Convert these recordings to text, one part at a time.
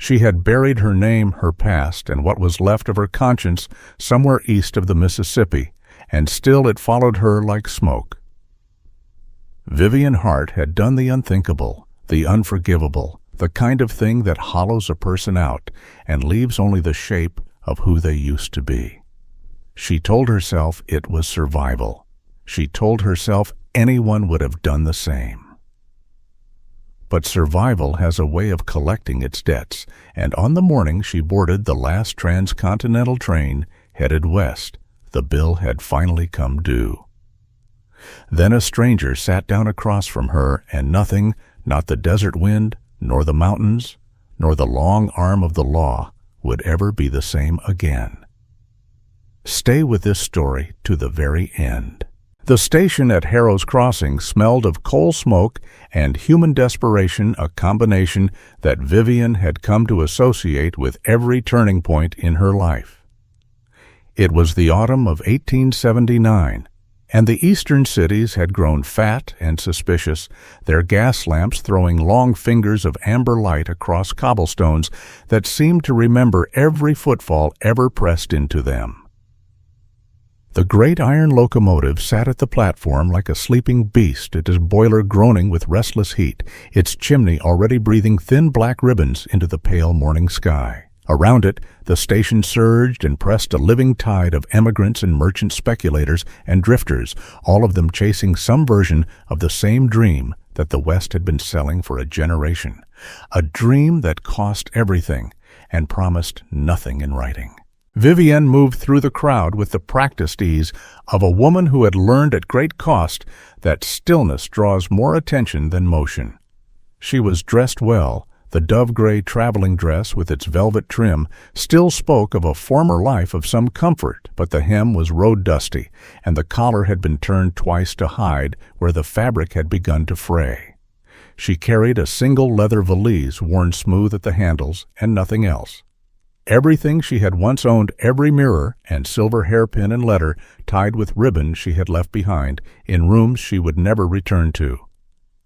She had buried her name, her past, and what was left of her conscience somewhere east of the Mississippi, and still it followed her like smoke. Vivienne Hart had done the unthinkable, the unforgivable, the kind of thing that hollows a person out and leaves only the shape of who they used to be. She told herself it was survival. She told herself anyone would have done the same. But survival has a way of collecting its debts, and on the morning she boarded the last transcontinental train headed west, the bill had finally come due. Then a stranger sat down across from her, and nothing, not the desert wind, nor the mountains, nor the long arm of the law, would ever be the same again. Stay with this story to the very end. The station at Harrow's Crossing smelled of coal smoke and human desperation, a combination that Vivienne had come to associate with every turning point in her life. It was the autumn of 1879, and the eastern cities had grown fat and suspicious, their gas lamps throwing long fingers of amber light across cobblestones that seemed to remember every footfall ever pressed into them. The great iron locomotive sat at the platform like a sleeping beast, its boiler groaning with restless heat, its chimney already breathing thin black ribbons into the pale morning sky. Around it, the station surged and pressed a living tide of emigrants and merchant speculators and drifters, all of them chasing some version of the same dream that the West had been selling for a generation, a dream that cost everything and promised nothing in writing. Vivienne moved through the crowd with the practiced ease of a woman who had learned at great cost that stillness draws more attention than motion. She was dressed well. The dove-gray traveling dress with its velvet trim still spoke of a former life of some comfort, but the hem was road-dusty, and the collar had been turned twice to hide where the fabric had begun to fray. She carried a single leather valise worn smooth at the handles, and nothing else. Everything she had once owned, every mirror and silver hairpin and letter tied with ribbon she had left behind in rooms she would never return to.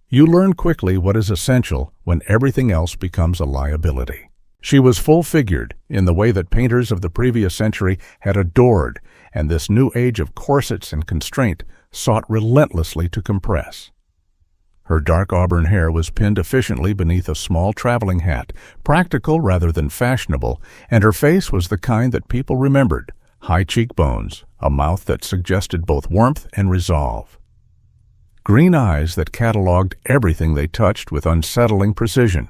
You learn quickly what is essential when everything else becomes a liability. She was full-figured in the way that painters of the previous century had adored, and this new age of corsets and constraint sought relentlessly to compress. Her dark auburn hair was pinned efficiently beneath a small traveling hat, practical rather than fashionable, and her face was the kind that people remembered, high cheekbones, a mouth that suggested both warmth and resolve. Green eyes that catalogued everything they touched with unsettling precision.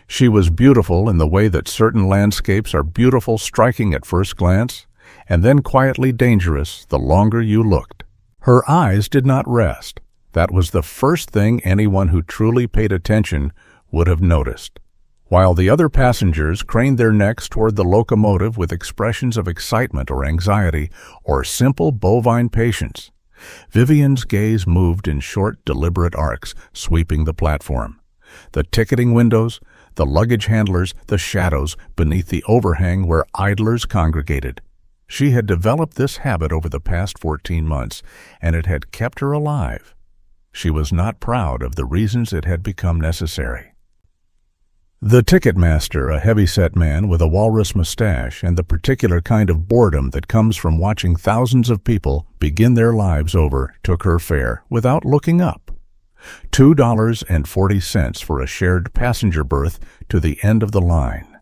She was beautiful in the way that certain landscapes are beautiful striking at first glance, and then quietly dangerous the longer you looked. Her eyes did not rest. That was the first thing anyone who truly paid attention would have noticed. While the other passengers craned their necks toward the locomotive with expressions of excitement or anxiety or simple bovine patience, Vivienne's gaze moved in short, deliberate arcs, sweeping the platform. The ticketing windows, the luggage handlers, the shadows beneath the overhang where idlers congregated. She had developed this habit over the past 14 months, and it had kept her alive. She was not proud of the reasons it had become necessary. The ticket master, a heavy-set man with a walrus mustache and the particular kind of boredom that comes from watching thousands of people begin their lives over, took her fare without looking up. $2.40 for a shared passenger berth to the end of the line.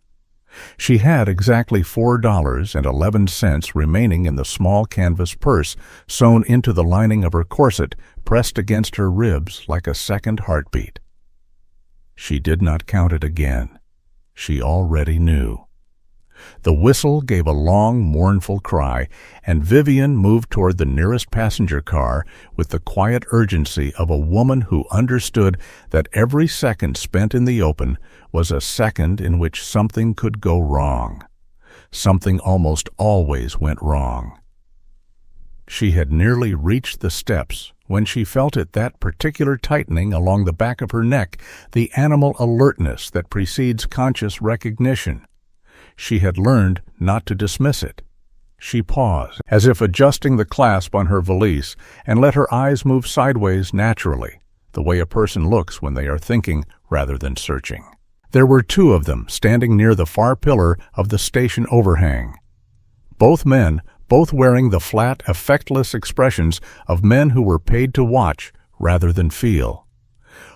She had exactly $4.11 remaining in the small canvas purse sewn into the lining of her corset, pressed against her ribs like a second heartbeat. She did not count it again. She already knew. The whistle gave a long, mournful cry, and Vivienne moved toward the nearest passenger car with the quiet urgency of a woman who understood that every second spent in the open was a second in which something could go wrong. Something almost always went wrong. She had nearly reached the steps when she felt it, that particular tightening along the back of her neck, the animal alertness that precedes conscious recognition. She had learned not to dismiss it. She paused, as if adjusting the clasp on her valise, and let her eyes move sideways naturally, the way a person looks when they are thinking rather than searching. There were two of them standing near the far pillar of the station overhang. Both men, both wearing the flat, effectless expressions of men who were paid to watch rather than feel.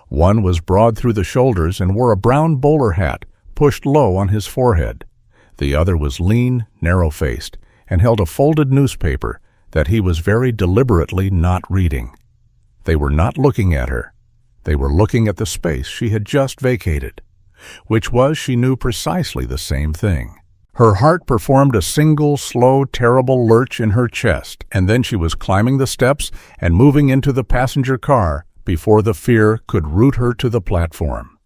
One was broad through the shoulders and wore a brown bowler hat pushed low on his forehead. The other was lean, narrow-faced, and held a folded newspaper that he was very deliberately not reading. They were not looking at her. They were looking at the space she had just vacated, which was, she knew, precisely the same thing. Her heart performed a single, slow, terrible lurch in her chest, and then she was climbing the steps and moving into the passenger car before the fear could root her to the platform.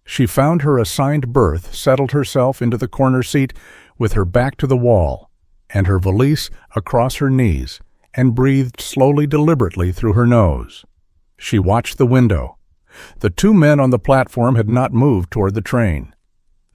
She found her assigned berth, settled herself into the corner seat with her back to the wall and her valise across her knees, and breathed slowly, deliberately through her nose. She watched the window. The two men on the platform had not moved toward the train.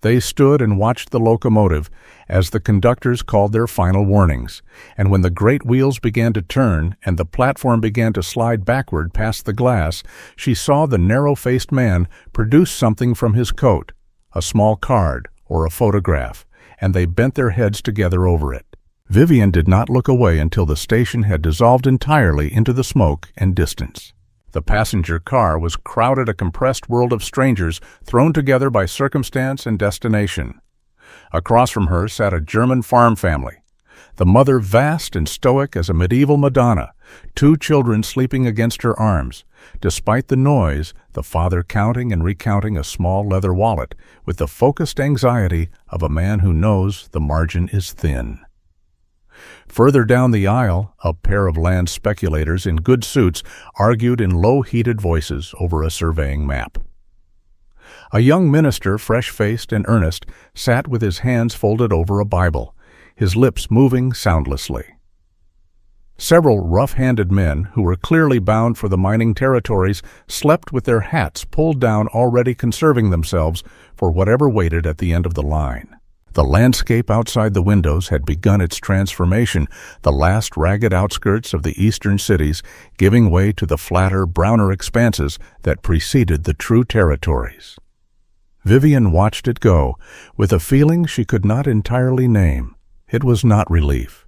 They stood and watched the locomotive as the conductors called their final warnings, and when the great wheels began to turn and the platform began to slide backward past the glass, she saw the narrow-faced man produce something from his coat, a small card or a photograph, and they bent their heads together over it. Vivienne did not look away until the station had dissolved entirely into the smoke and distance. The passenger car was crowded, a compressed world of strangers thrown together by circumstance and destination. Across from her sat a German farm family, the mother vast and stoic as a medieval Madonna, two children sleeping against her arms. Despite the noise, the father counting and recounting a small leather wallet with the focused anxiety of a man who knows the margin is thin. Further down the aisle, a pair of land speculators in good suits argued in low-heated voices over a surveying map. A young minister, fresh-faced and earnest, sat with his hands folded over a Bible, his lips moving soundlessly. Several rough-handed men, who were clearly bound for the mining territories, slept with their hats pulled down, already conserving themselves for whatever waited at the end of the line. The landscape outside the windows had begun its transformation, the last ragged outskirts of the eastern cities giving way to the flatter, browner expanses that preceded the true territories. Vivienne watched it go, with a feeling she could not entirely name. It was not relief.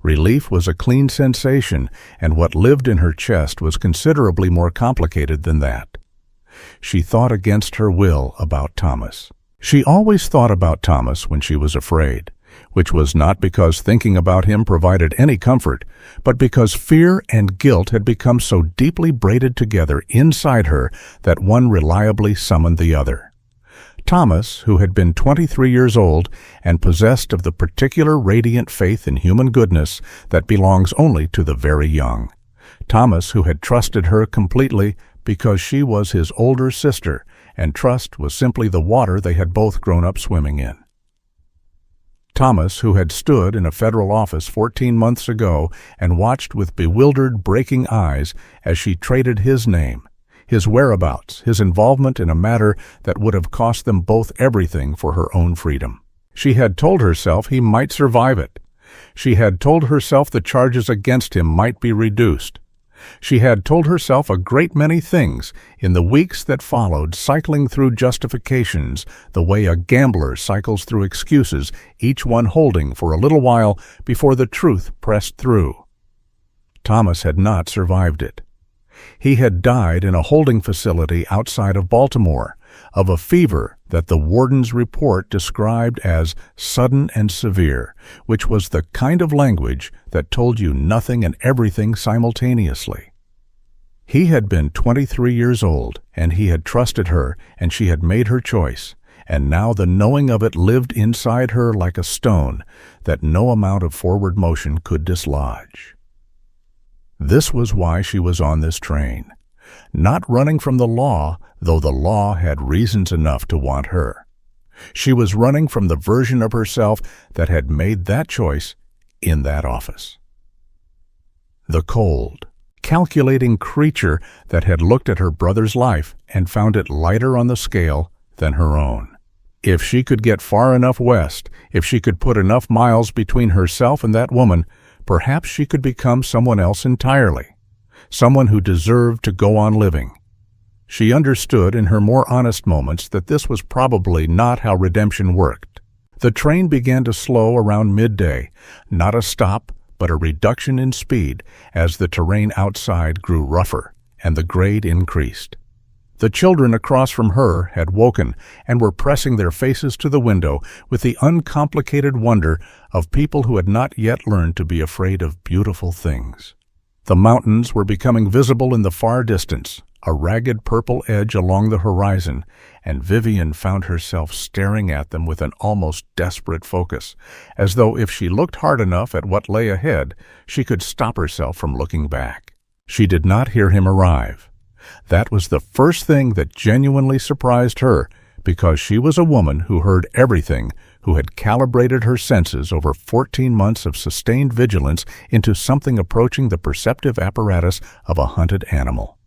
Relief was a clean sensation, and what lived in her chest was considerably more complicated than that. She thought against her will about Thomas. She always thought about Thomas when she was afraid, which was not because thinking about him provided any comfort, but because fear and guilt had become so deeply braided together inside her that one reliably summoned the other. Thomas, who had been 23 years old and possessed of the particular radiant faith in human goodness that belongs only to the very young. Thomas, who had trusted her completely because she was his older sister, and trust was simply the water they had both grown up swimming in. Thomas, who had stood in a federal office 14 months ago and watched with bewildered, breaking eyes as she traded his name, his whereabouts, his involvement in a matter that would have cost them both everything for her own freedom. She had told herself he might survive it. She had told herself the charges against him might be reduced. She had told herself a great many things in the weeks that followed, cycling through justifications the way a gambler cycles through excuses, each one holding for a little while before the truth pressed through. Thomas had not survived it. He had died in a holding facility outside of Baltimore, of a fever that the warden's report described as sudden and severe, which was the kind of language that told you nothing and everything simultaneously. He had been 23 years old, and he had trusted her, and she had made her choice, and now the knowing of it lived inside her like a stone that no amount of forward motion could dislodge. This was why she was on this train, not running from the law, though the law had reasons enough to want her. She was running from the version of herself that had made that choice in that office. The cold, calculating creature that had looked at her brother's life and found it lighter on the scale than her own. If she could get far enough west, if she could put enough miles between herself and that woman, perhaps she could become someone else entirely, someone who deserved to go on living. She understood in her more honest moments that this was probably not how redemption worked. The train began to slow around midday, not a stop, but a reduction in speed as the terrain outside grew rougher and the grade increased. The children across from her had woken and were pressing their faces to the window with the uncomplicated wonder of people who had not yet learned to be afraid of beautiful things. The mountains were becoming visible in the far distance, a ragged purple edge along the horizon, and Vivienne found herself staring at them with an almost desperate focus, as though if she looked hard enough at what lay ahead, she could stop herself from looking back. She did not hear him arrive. That was the first thing that genuinely surprised her, because she was a woman who heard everything, who had calibrated her senses over 14 months of sustained vigilance into something approaching the perceptive apparatus of a hunted animal.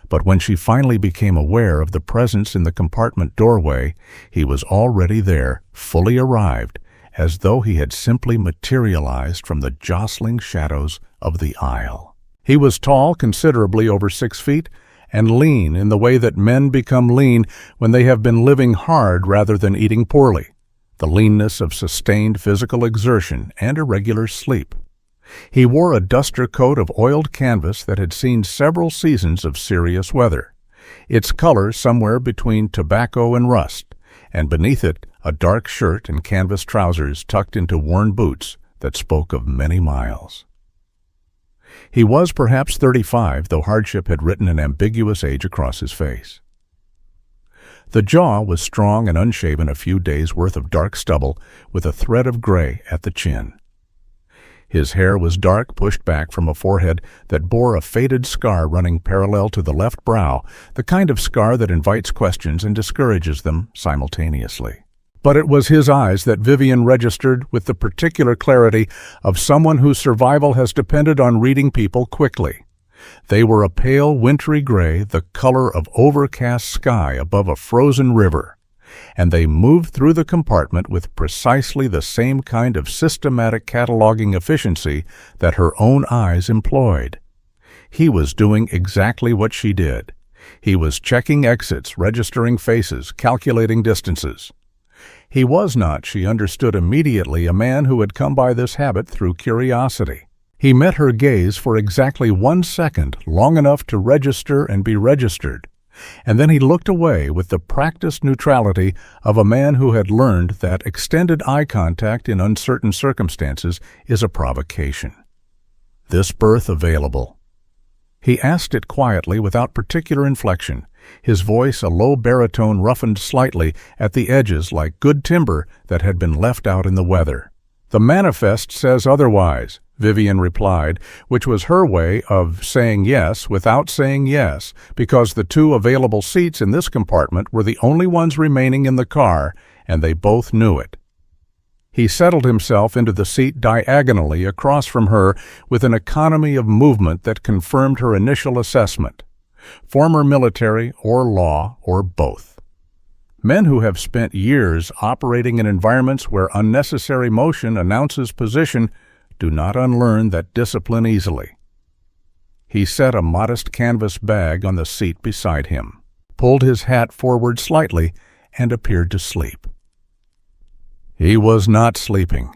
But when she finally became aware of the presence in the compartment doorway, he was already there, fully arrived, as though he had simply materialized from the jostling shadows of the aisle. He was tall, considerably over 6 feet, and lean in the way that men become lean when they have been living hard rather than eating poorly, the leanness of sustained physical exertion and irregular sleep. He wore a duster coat of oiled canvas that had seen several seasons of serious weather, its color somewhere between tobacco and rust, and beneath it a dark shirt and canvas trousers tucked into worn boots that spoke of many miles. He was perhaps 35, though hardship had written an ambiguous age across his face. The jaw was strong and unshaven, a few days' worth of dark stubble with a thread of gray at the chin. His hair was dark, pushed back from a forehead that bore a faded scar running parallel to the left brow, the kind of scar that invites questions and discourages them simultaneously. But it was his eyes that Vivienne registered with the particular clarity of someone whose survival has depended on reading people quickly. They were a pale, wintry gray, the color of overcast sky above a frozen river, and they moved through the compartment with precisely the same kind of systematic cataloging efficiency that her own eyes employed. He was doing exactly what she did. He was checking exits, registering faces, calculating distances. He was not, she understood immediately, a man who had come by this habit through curiosity. He met her gaze for exactly 1 second, long enough to register and be registered, and then he looked away with the practiced neutrality of a man who had learned that extended eye contact in uncertain circumstances is a provocation. This berth available? He asked it quietly without particular inflection, his voice a low baritone roughened slightly at the edges like good timber that had been left out in the weather. "The manifest says otherwise," Vivienne replied, which was her way of saying yes without saying yes, because the 2 available seats in this compartment were the only ones remaining in the car, and they both knew it. He settled himself into the seat diagonally across from her with an economy of movement that confirmed her initial assessment. Former military or law or both. Men who have spent years operating in environments where unnecessary motion announces position do not unlearn that discipline easily. He set a modest canvas bag on the seat beside him, pulled his hat forward slightly, and appeared to sleep. He was not sleeping.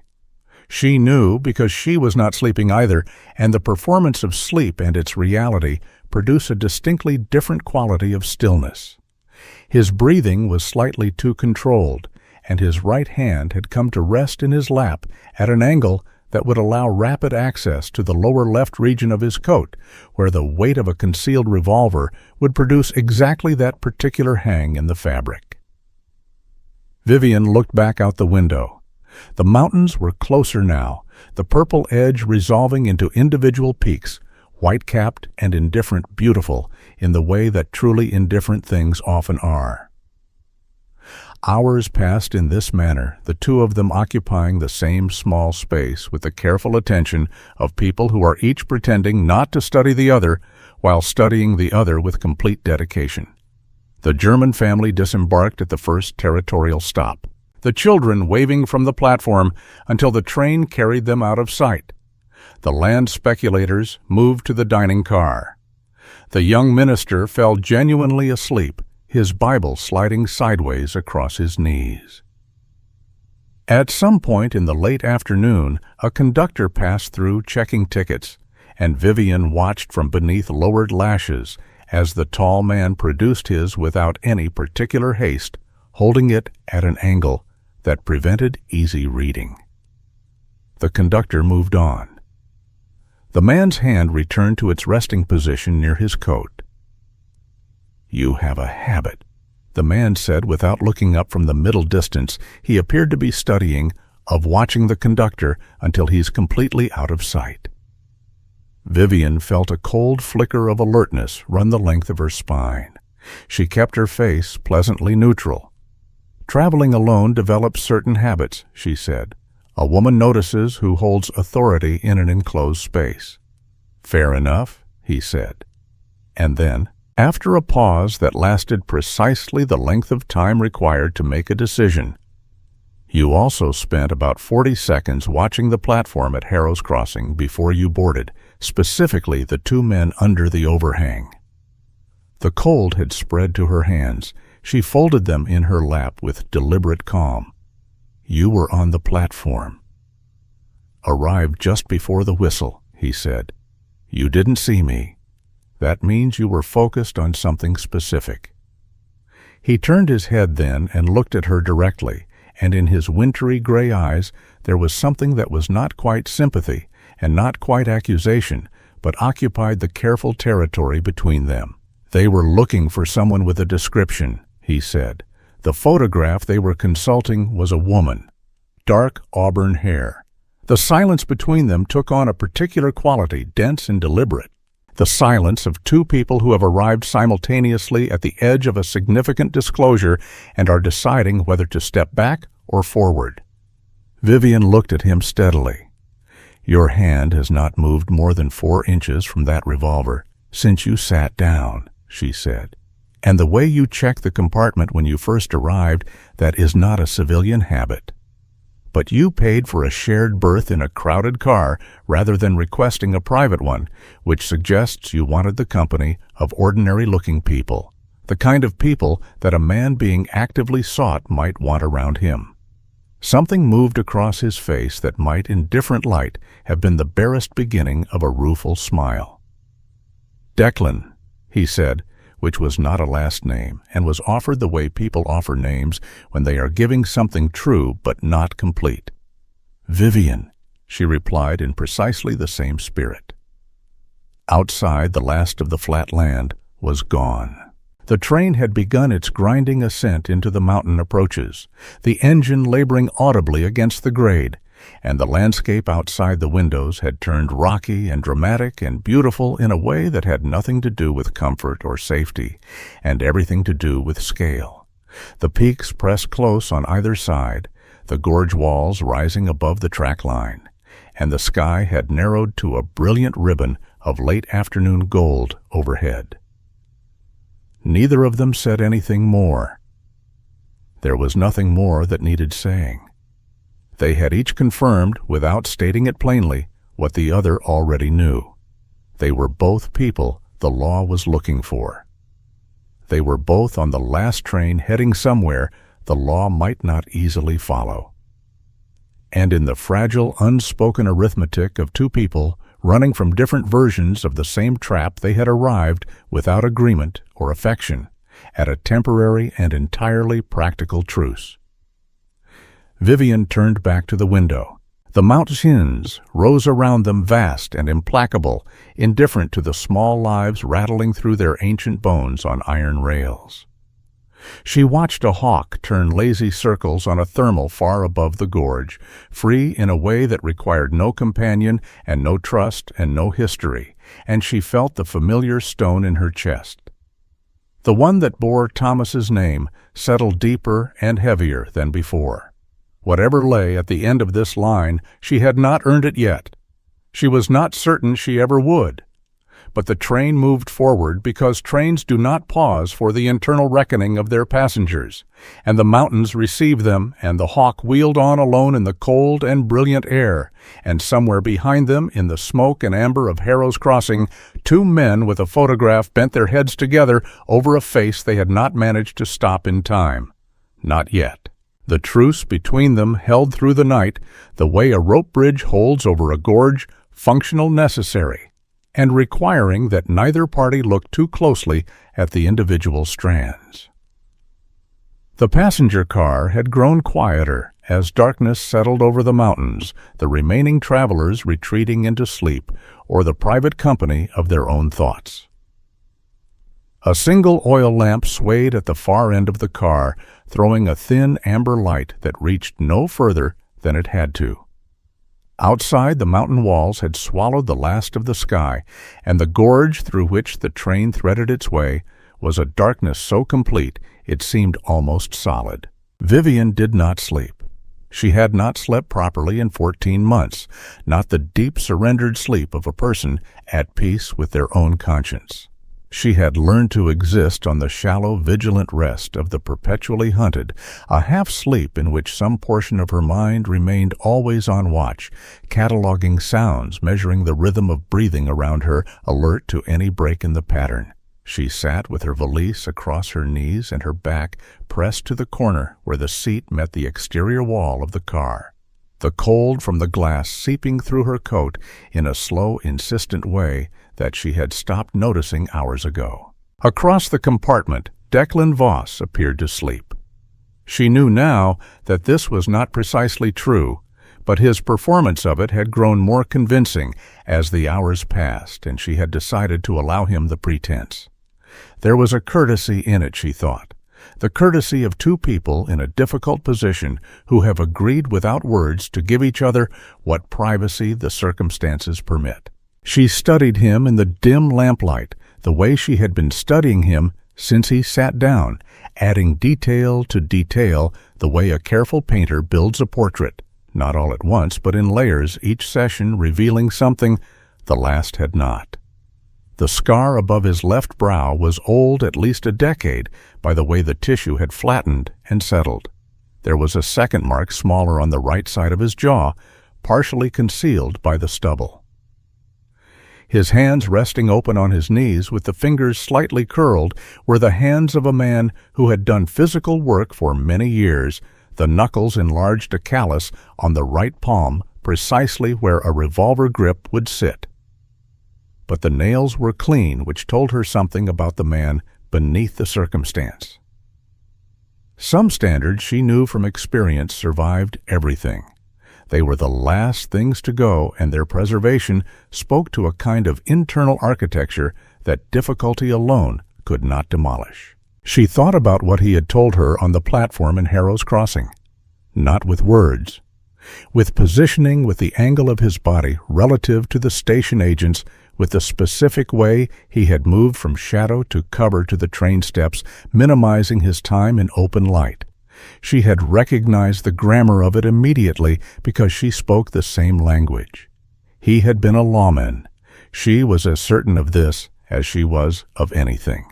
She knew because she was not sleeping either, and the performance of sleep and its reality produce a distinctly different quality of stillness. His breathing was slightly too controlled, and his right hand had come to rest in his lap at an angle that would allow rapid access to the lower left region of his coat, where the weight of a concealed revolver would produce exactly that particular hang in the fabric. Vivienne looked back out the window. The mountains were closer now, the purple edge resolving into individual peaks, white-capped and indifferent beautiful in the way that truly indifferent things often are. Hours passed in this manner, the 2 of them occupying the same small space with the careful attention of people who are each pretending not to study the other while studying the other with complete dedication. The German family disembarked at the first territorial stop, the children waving from the platform until the train carried them out of sight. The land speculators moved to the dining car. The young minister fell genuinely asleep, his Bible sliding sideways across his knees. At some point in the late afternoon, a conductor passed through checking tickets, and Vivienne watched from beneath lowered lashes as the tall man produced his without any particular haste, holding it at an angle that prevented easy reading. The conductor moved on. The man's hand returned to its resting position near his coat. "You have a habit," the man said without looking up from the middle distance he appeared to be studying, "of watching the conductor until he's completely out of sight." Vivienne felt a cold flicker of alertness run the length of her spine. She kept her face pleasantly neutral. "Traveling alone develops certain habits," she said. "A woman notices who holds authority in an enclosed space." "Fair enough," he said. And then, after a pause that lasted precisely the length of time required to make a decision, "You also spent about 40 seconds watching the platform at Harrow's Crossing before you boarded, specifically the two men under the overhang." The cold had spread to her hands. She folded them in her lap with deliberate calm. "You were on the platform." "Arrived just before the whistle," he said. "You didn't see me. That means you were focused on something specific." He turned his head then and looked at her directly, and in his wintry gray eyes there was something that was not quite sympathy and not quite accusation, but occupied the careful territory between them. "They were looking for someone with a description," he said. "The photograph they were consulting was a woman. Dark auburn hair." The silence between them took on a particular quality, dense and deliberate. The silence of two people who have arrived simultaneously at the edge of a significant disclosure and are deciding whether to step back or forward. Vivienne looked at him steadily. "Your hand has not moved more than 4 inches from that revolver since you sat down," she said. "And the way you checked the compartment when you first arrived, that is not a civilian habit. But you paid for a shared berth in a crowded car rather than requesting a private one, which suggests you wanted the company of ordinary-looking people, the kind of people that a man being actively sought might want around him." Something moved across his face that might, in different light, have been the barest beginning of a rueful smile. "Declan," he said, which was not a last name, and was offered the way people offer names when they are giving something true but not complete. "Vivienne," she replied in precisely the same spirit. Outside, the last of the flat land was gone. The train had begun its grinding ascent into the mountain approaches, the engine laboring audibly against the grade, and the landscape outside the windows had turned rocky and dramatic and beautiful in a way that had nothing to do with comfort or safety, and everything to do with scale. The peaks pressed close on either side, the gorge walls rising above the track line, and the sky had narrowed to a brilliant ribbon of late afternoon gold overhead. Neither of them said anything more. There was nothing more that needed saying. They had each confirmed, without stating it plainly, what the other already knew. They were both people the law was looking for. They were both on the last train heading somewhere the law might not easily follow. And in the fragile, unspoken arithmetic of two people running from different versions of the same trap, they had arrived, without agreement or affection, at a temporary and entirely practical truce. Vivienne turned back to the window. The mountains rose around them vast and implacable, indifferent to the small lives rattling through their ancient bones on iron rails. She watched a hawk turn lazy circles on a thermal far above the gorge, free in a way that required no companion and no trust and no history, and she felt the familiar stone in her chest. The one that bore Thomas's name settled deeper and heavier than before. Whatever lay at the end of this line, she had not earned it yet. She was not certain she ever would. but the train moved forward because trains do not pause for the internal reckoning of their passengers, and the mountains received them, and the hawk wheeled on alone in the cold and brilliant air, and somewhere behind them, in the smoke and amber of Harrow's Crossing, two men with a photograph bent their heads together over a face they had not managed to stop in time. Not yet. The truce between them held through the night, the way a rope bridge holds over a gorge, functional, necessary, and requiring that neither party look too closely at the individual strands. The passenger car had grown quieter as darkness settled over the mountains, the remaining travelers retreating into sleep or the private company of their own thoughts. A single oil lamp swayed at the far end of the car, throwing a thin amber light that reached no further than it had to. Outside, the mountain walls had swallowed the last of the sky, and the gorge through which the train threaded its way was a darkness so complete it seemed almost solid. Vivienne did not sleep. She had not slept properly in 14 months, not the deep surrendered sleep of a person at peace with their own conscience. She had learned to exist on the shallow, vigilant rest of the perpetually hunted, a half-sleep in which some portion of her mind remained always on watch, cataloging sounds, measuring the rhythm of breathing around her, alert to any break in the pattern. She sat with her valise across her knees and her back pressed to the corner where the seat met the exterior wall of the car, the cold from the glass seeping through her coat in a slow, insistent way that she had stopped noticing hours ago. Across the compartment, Declan Voss appeared to sleep. She knew now that this was not precisely true, but his performance of it had grown more convincing as the hours passed, and she had decided to allow him the pretense. There was a courtesy in it, she thought, the courtesy of two people in a difficult position who have agreed without words to give each other what privacy the circumstances permit. She studied him in the dim lamplight, the way she had been studying him since he sat down, adding detail to detail the way a careful painter builds a portrait, not all at once, but in layers, each session revealing something the last had not. The scar above his left brow was old at least a decade by the way the tissue had flattened and settled. There was a second mark smaller on the right side of his jaw, partially concealed by the stubble. His hands resting open on his knees with the fingers slightly curled were the hands of a man who had done physical work for many years, the knuckles enlarged a callus on the right palm precisely where a revolver grip would sit. But the nails were clean, which told her something about the man beneath the circumstance. Some standards she knew from experience survived everything. They were the last things to go, and their preservation spoke to a kind of internal architecture that difficulty alone could not demolish. She thought about what he had told her on the platform in Harrow's Crossing. Not with words. With positioning, with the angle of his body relative to the station agents, with the specific way he had moved from shadow to cover to the train steps, minimizing his time in open light. She had recognized the grammar of it immediately because she spoke the same language. He had been a lawman. She was as certain of this as she was of anything.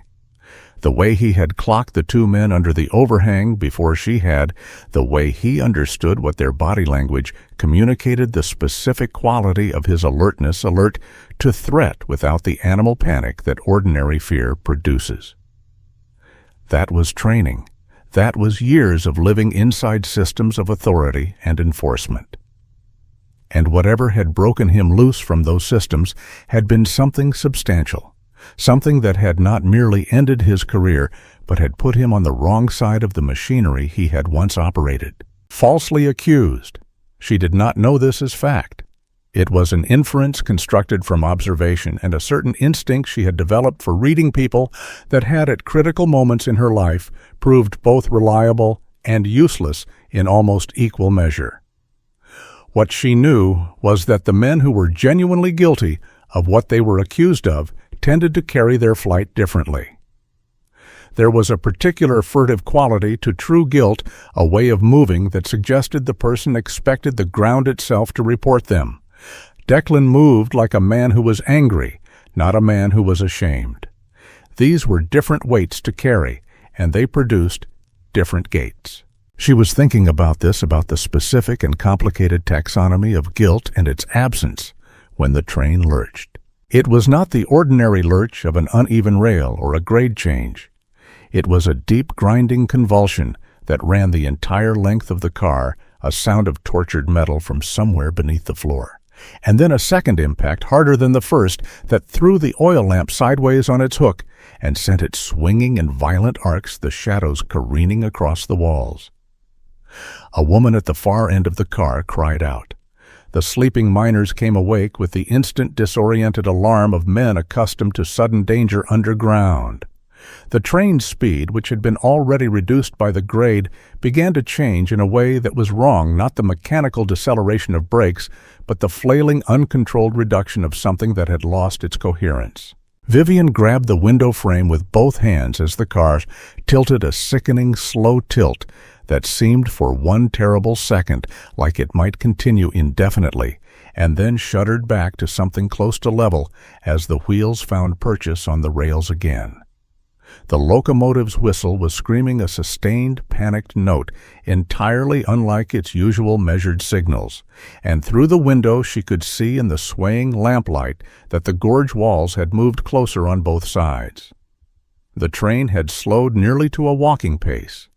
The way he had clocked the two men under the overhang before she had, the way he understood what their body language communicated the specific quality of his alertness, alert to threat without the animal panic that ordinary fear produces. That was training. That was years of living inside systems of authority and enforcement. And whatever had broken him loose from those systems had been something substantial, something that had not merely ended his career, but had put him on the wrong side of the machinery he had once operated. Falsely accused. She did not know this as fact. It was an inference constructed from observation and a certain instinct she had developed for reading people that had at critical moments in her life proved both reliable and useless in almost equal measure. What she knew was that the men who were genuinely guilty of what they were accused of tended to carry their flight differently. There was a particular furtive quality to true guilt, a way of moving that suggested the person expected the ground itself to report them. Declan moved like a man who was angry, not a man who was ashamed. These were different weights to carry, and they produced different gates. She was thinking about the specific and complicated taxonomy of guilt and its absence, when the train lurched. It was not the ordinary lurch of an uneven rail or a grade change. It was a deep grinding convulsion that ran the entire length of the car, a sound of tortured metal from somewhere beneath the floor. And then a second impact, harder than the first, that threw the oil lamp sideways on its hook and sent it swinging in violent arcs, the shadows careening across the walls. A woman at the far end of the car cried out. The sleeping miners came awake with the instant disoriented alarm of men accustomed to sudden danger underground. The train's speed, which had been already reduced by the grade, began to change in a way that was wrong, not the mechanical deceleration of brakes, but the flailing, uncontrolled reduction of something that had lost its coherence. Vivienne grabbed the window frame with both hands as the car tilted a sickening, slow tilt that seemed for one terrible second like it might continue indefinitely, and then shuddered back to something close to level as the wheels found purchase on the rails again. The locomotive's whistle was screaming a sustained, panicked note, entirely unlike its usual measured signals, and through the window she could see in the swaying lamplight that the gorge walls had moved closer on both sides. The train had slowed nearly to a walking pace,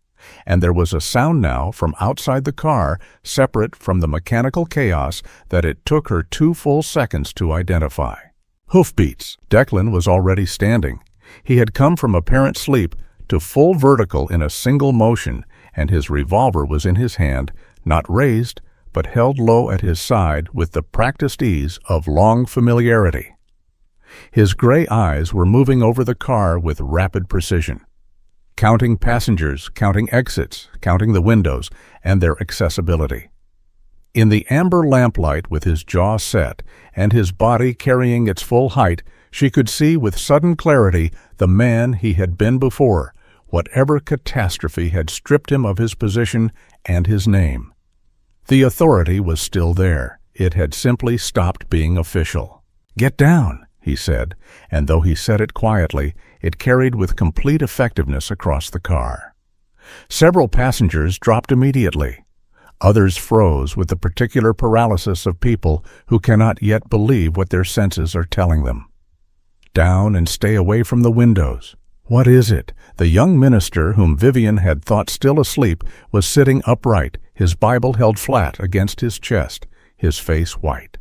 and there was a sound now from outside the car, separate from the mechanical chaos that it took her 2 full seconds to identify. Hoofbeats. Declan was already standing. He had come from apparent sleep to full vertical in a single motion, and his revolver was in his hand, not raised, but held low at his side with the practiced ease of long familiarity. His gray eyes were moving over the car with rapid precision, counting passengers, counting exits, counting the windows and their accessibility. In the amber lamplight, with his jaw set and his body carrying its full height, she could see with sudden clarity the man he had been before, whatever catastrophe had stripped him of his position and his name. The authority was still there. It had simply stopped being official. "Get down," he said, and though he said it quietly, it carried with complete effectiveness across the car. Several passengers dropped immediately. Others froze with the particular paralysis of people who cannot yet believe what their senses are telling them. Down and stay away from the windows. What is it? The young minister, whom Vivienne had thought still asleep, was sitting upright, his Bible held flat against his chest, his face white.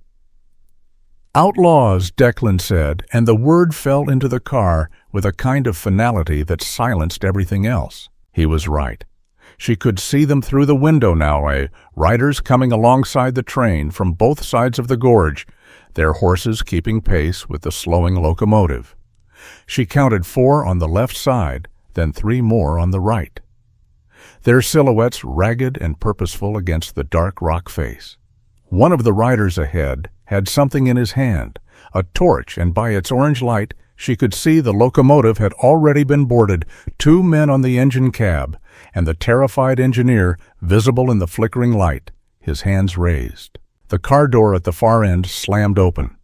"Outlaws," Declan said, and the word fell into the car with a kind of finality that silenced everything else. He was right. She could see them through the window now, riders coming alongside the train from both sides of the gorge, their horses keeping pace with the slowing locomotive. She counted 4 on the left side, then 3 more on the right. Their silhouettes ragged and purposeful against the dark rock face. One of the riders ahead had something in his hand, a torch, and by its orange light she could see the locomotive had already been boarded, 2 men on the engine cab, and the terrified engineer visible in the flickering light, his hands raised. The car door at the far end slammed open.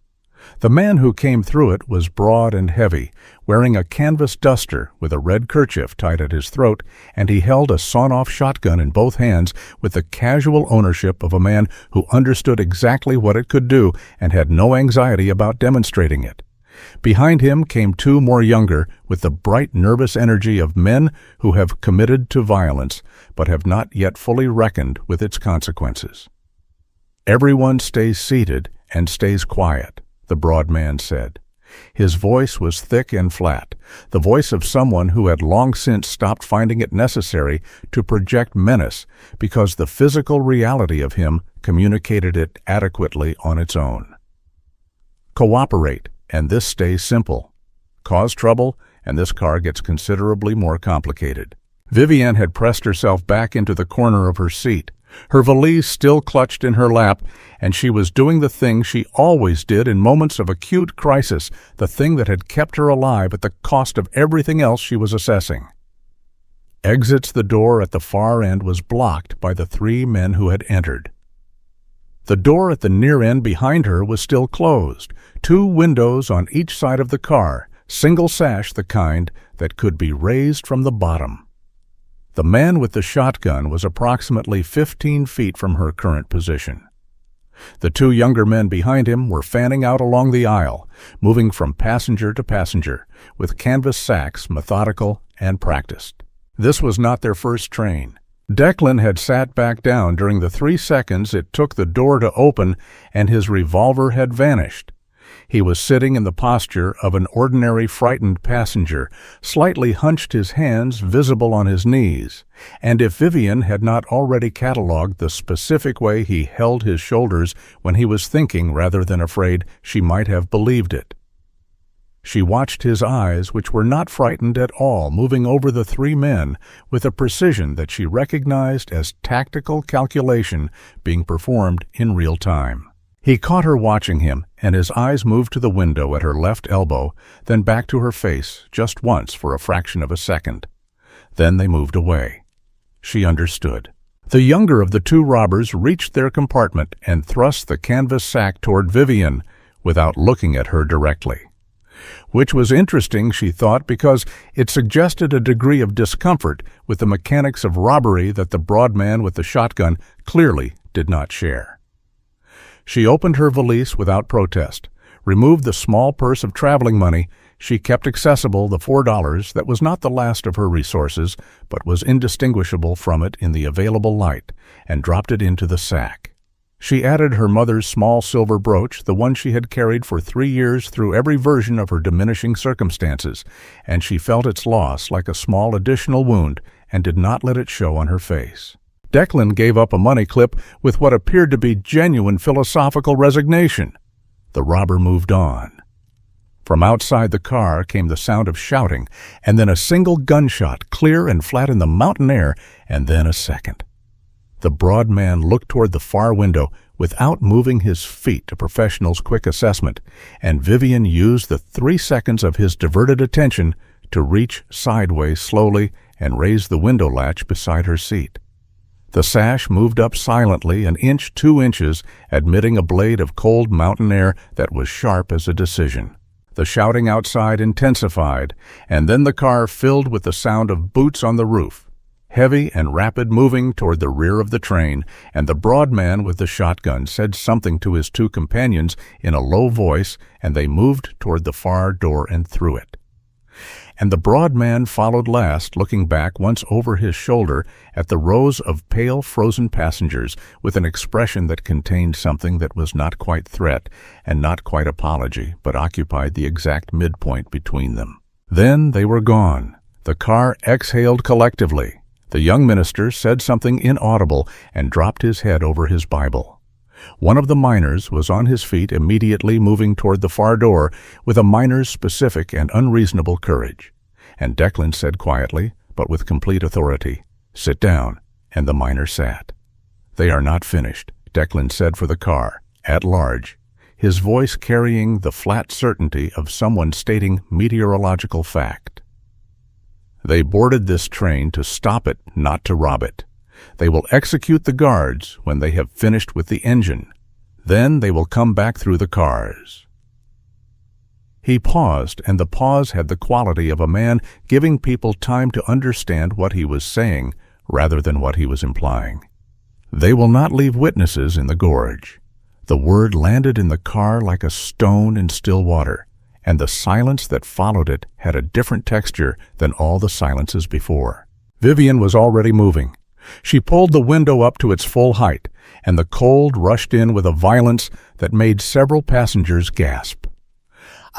The man who came through it was broad and heavy, wearing a canvas duster with a red kerchief tied at his throat, and he held a sawn-off shotgun in both hands with the casual ownership of a man who understood exactly what it could do and had no anxiety about demonstrating it. Behind him came 2 more younger, with the bright, nervous energy of men who have committed to violence, but have not yet fully reckoned with its consequences. "Everyone stays seated and stays quiet," the broad man said. His voice was thick and flat, the voice of someone who had long since stopped finding it necessary to project menace because the physical reality of him communicated it adequately on its own. "Cooperate, and this stays simple. Cause trouble, and this car gets considerably more complicated." Vivienne had pressed herself back into the corner of her seat, her valise still clutched in her lap, and she was doing the thing she always did in moments of acute crisis, the thing that had kept her alive at the cost of everything else she was assessing. Exits. The door at the far end was blocked by the 3 men who had entered. The door at the near end behind her was still closed, 2 windows on each side of the car, single sash, the kind that could be raised from the bottom. The man with the shotgun was approximately 15 feet from her current position. The 2 younger men behind him were fanning out along the aisle, moving from passenger to passenger, with canvas sacks, methodical and practiced. This was not their first train. Declan had sat back down during the 3 seconds it took the door to open, and his revolver had vanished. He was sitting in the posture of an ordinary frightened passenger, slightly hunched, his hands visible on his knees, and if Vivienne had not already catalogued the specific way he held his shoulders when he was thinking rather than afraid, she might have believed it. She watched his eyes, which were not frightened at all, moving over the 3 men with a precision that she recognized as tactical calculation being performed in real time. He caught her watching him, and his eyes moved to the window at her left elbow, then back to her face just once for a fraction of a second. Then they moved away. She understood. The younger of the 2 robbers reached their compartment and thrust the canvas sack toward Vivienne without looking at her directly. Which was interesting, she thought, because it suggested a degree of discomfort with the mechanics of robbery that the broad man with the shotgun clearly did not share. She opened her valise without protest, removed the small purse of traveling money she kept accessible, the $4 that was not the last of her resources, but was indistinguishable from it in the available light, and dropped it into the sack. She added her mother's small silver brooch, the one she had carried for 3 years through every version of her diminishing circumstances, and she felt its loss like a small additional wound and did not let it show on her face. Declan gave up a money clip with what appeared to be genuine philosophical resignation. The robber moved on. From outside the car came the sound of shouting, and then a single gunshot, clear and flat in the mountain air, and then a second. The broad man looked toward the far window without moving his feet to professional's quick assessment, and Vivienne used the 3 seconds of his diverted attention to reach sideways slowly and raise the window latch beside her seat. The sash moved up silently 1 inch, 2 inches, admitting a blade of cold mountain air that was sharp as a decision. The shouting outside intensified, and then the car filled with the sound of boots on the roof, heavy and rapid, moving toward the rear of the train, and the broad man with the shotgun said something to his 2 companions in a low voice, and they moved toward the far door and through it. And the broad man followed last, looking back once over his shoulder at the rows of pale, frozen passengers with an expression that contained something that was not quite threat and not quite apology, but occupied the exact midpoint between them. Then they were gone. The car exhaled collectively. The young minister said something inaudible and dropped his head over his Bible. One of the miners was on his feet immediately, moving toward the far door with a miner's specific and unreasonable courage. And Declan said quietly, but with complete authority, "Sit down," and the miner sat. "They are not finished," Declan said for the car, at large, his voice carrying the flat certainty of someone stating meteorological fact. "They boarded this train to stop it, not to rob it. They will execute the guards when they have finished with the engine. Then they will come back through the cars." He paused, and the pause had the quality of a man giving people time to understand what he was saying rather than what he was implying. "They will not leave witnesses in the gorge." The word landed in the car like a stone in still water, and the silence that followed it had a different texture than all the silences before. Vivienne was already moving. She pulled the window up to its full height, and the cold rushed in with a violence that made several passengers gasp.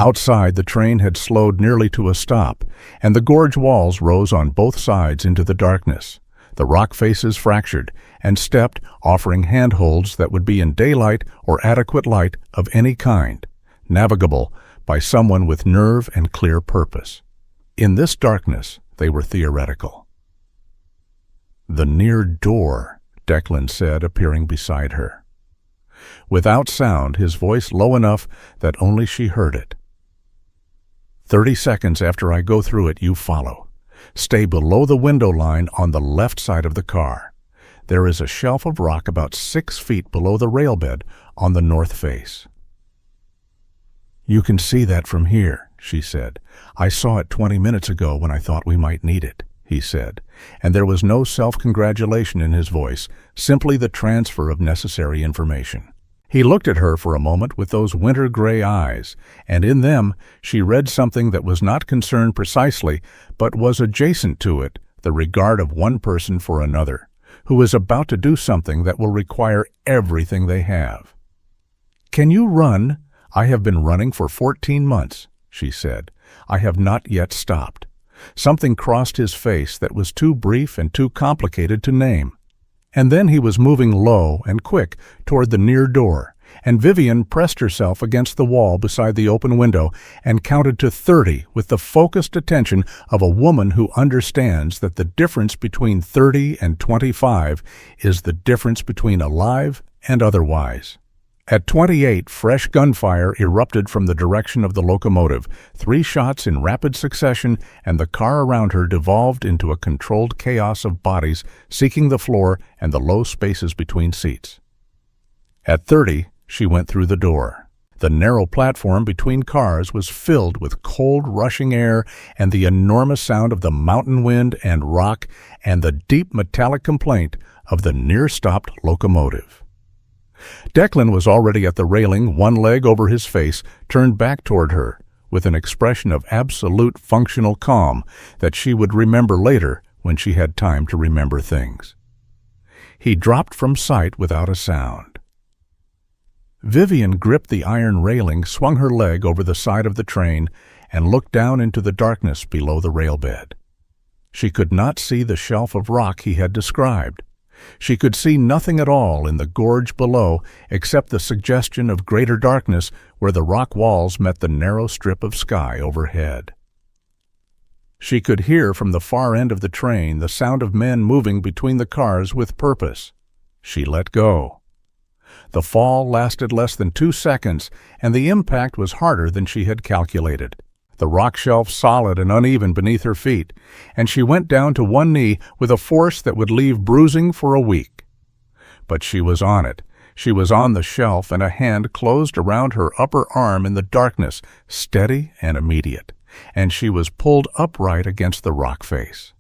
Outside, the train had slowed nearly to a stop, and the gorge walls rose on both sides into the darkness. The rock faces fractured and stepped, offering handholds that would be in daylight or adequate light of any kind, navigable by someone with nerve and clear purpose. In this darkness, they were theoretical. "The near door," Declan said, appearing beside her. Without sound, his voice low enough that only she heard it. 30 seconds after I go through it, you follow. Stay below the window line on the left side of the car. There is a shelf of rock about 6 feet below the railbed on the north face. "You can see that from here," she said. "I saw it 20 minutes ago when I thought we might need it," he said, and there was no self-congratulation in his voice, simply the transfer of necessary information. He looked at her for a moment with those winter-gray eyes, and in them she read something that was not concerned precisely, but was adjacent to it, the regard of one person for another, who is about to do something that will require everything they have. "Can you run?" "I have been running for 14 months, she said. "I have not yet stopped." Something crossed his face that was too brief and too complicated to name. And then he was moving low and quick toward the near door, and Vivienne pressed herself against the wall beside the open window and counted to 30 with the focused attention of a woman who understands that the difference between 30 and 25 is the difference between alive and otherwise. At 28, fresh gunfire erupted from the direction of the locomotive, 3 shots in rapid succession, and the car around her devolved into a controlled chaos of bodies seeking the floor and the low spaces between seats. At 30, she went through the door. The narrow platform between cars was filled with cold, rushing air and the enormous sound of the mountain wind and rock and the deep metallic complaint of the near-stopped locomotive. Declan was already at the railing, one leg over his face, turned back toward her, with an expression of absolute functional calm that she would remember later when she had time to remember things. He dropped from sight without a sound. Vivienne gripped the iron railing, swung her leg over the side of the train, and looked down into the darkness below the railbed. She could not see the shelf of rock he had described. She could see nothing at all in the gorge below except the suggestion of greater darkness where the rock walls met the narrow strip of sky overhead. She could hear from the far end of the train the sound of men moving between the cars with purpose. She let go. The fall lasted less than 2 seconds, and the impact was harder than she had calculated. The rock shelf solid and uneven beneath her feet, and she went down to one knee with a force that would leave bruising for a week. But she was on it. She was on the shelf, and a hand closed around her upper arm in the darkness, steady and immediate, and she was pulled upright against the rock face.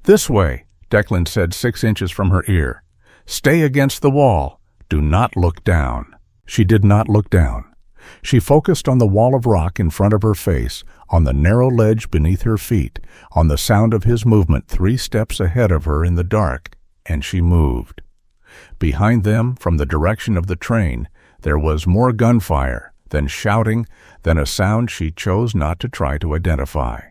"This way," Declan said 6 inches from her ear. "Stay against the wall. Do not look down." She did not look down. She focused on the wall of rock in front of her face, on the narrow ledge beneath her feet, on the sound of his movement 3 steps ahead of her in the dark, and she moved. Behind them, from the direction of the train, there was more gunfire, then shouting, then a sound she chose not to try to identify.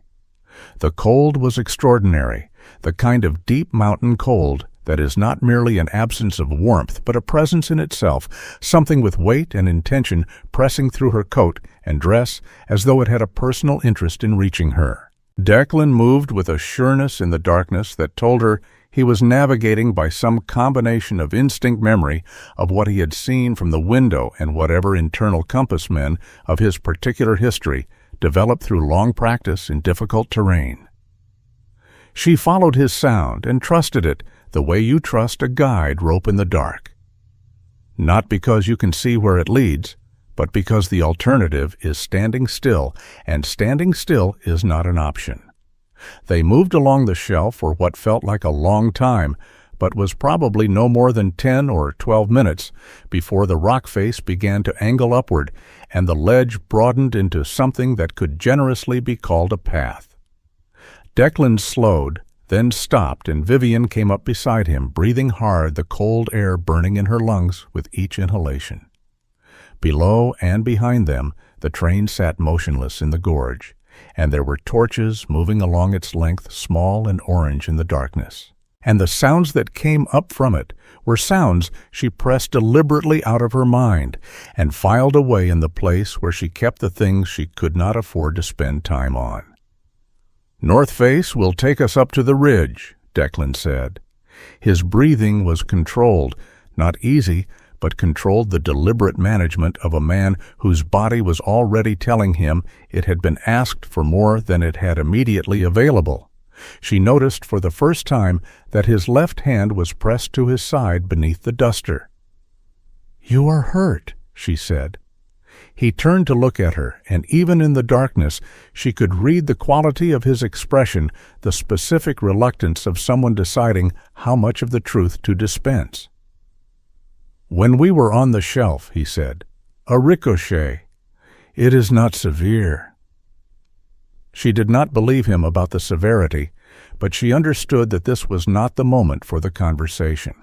The cold was extraordinary, the kind of deep mountain cold that is not merely an absence of warmth, but a presence in itself, something with weight and intention pressing through her coat and dress as though it had a personal interest in reaching her. Declan moved with a sureness in the darkness that told her he was navigating by some combination of instinct memory of what he had seen from the window and whatever internal compass men of his particular history developed through long practice in difficult terrain. She followed his sound and trusted it the way you trust a guide rope in the dark. Not because you can see where it leads, but because the alternative is standing still, and standing still is not an option. They moved along the shelf for what felt like a long time, but was probably no more than 10 or 12 minutes before the rock face began to angle upward, and the ledge broadened into something that could generously be called a path. Declan slowed, then stopped, and Vivienne came up beside him, breathing hard, the cold air burning in her lungs with each inhalation. Below and behind them, the train sat motionless in the gorge, and there were torches moving along its length, small and orange in the darkness. And the sounds that came up from it were sounds she pressed deliberately out of her mind and filed away in the place where she kept the things she could not afford to spend time on. "North face will take us up to the ridge," Declan said. His breathing was controlled, not easy, but controlled the deliberate management of a man whose body was already telling him it had been asked for more than it had immediately available, She noticed for the first time that his left hand was pressed to his side beneath the duster. "You are hurt," she said. He turned to look at her, and even in the darkness she could read the quality of his expression, the specific reluctance of someone deciding how much of the truth to dispense. "When we were on the shelf," he said, "a ricochet. It is not severe." She did not believe him about the severity, but she understood that this was not the moment for the conversation.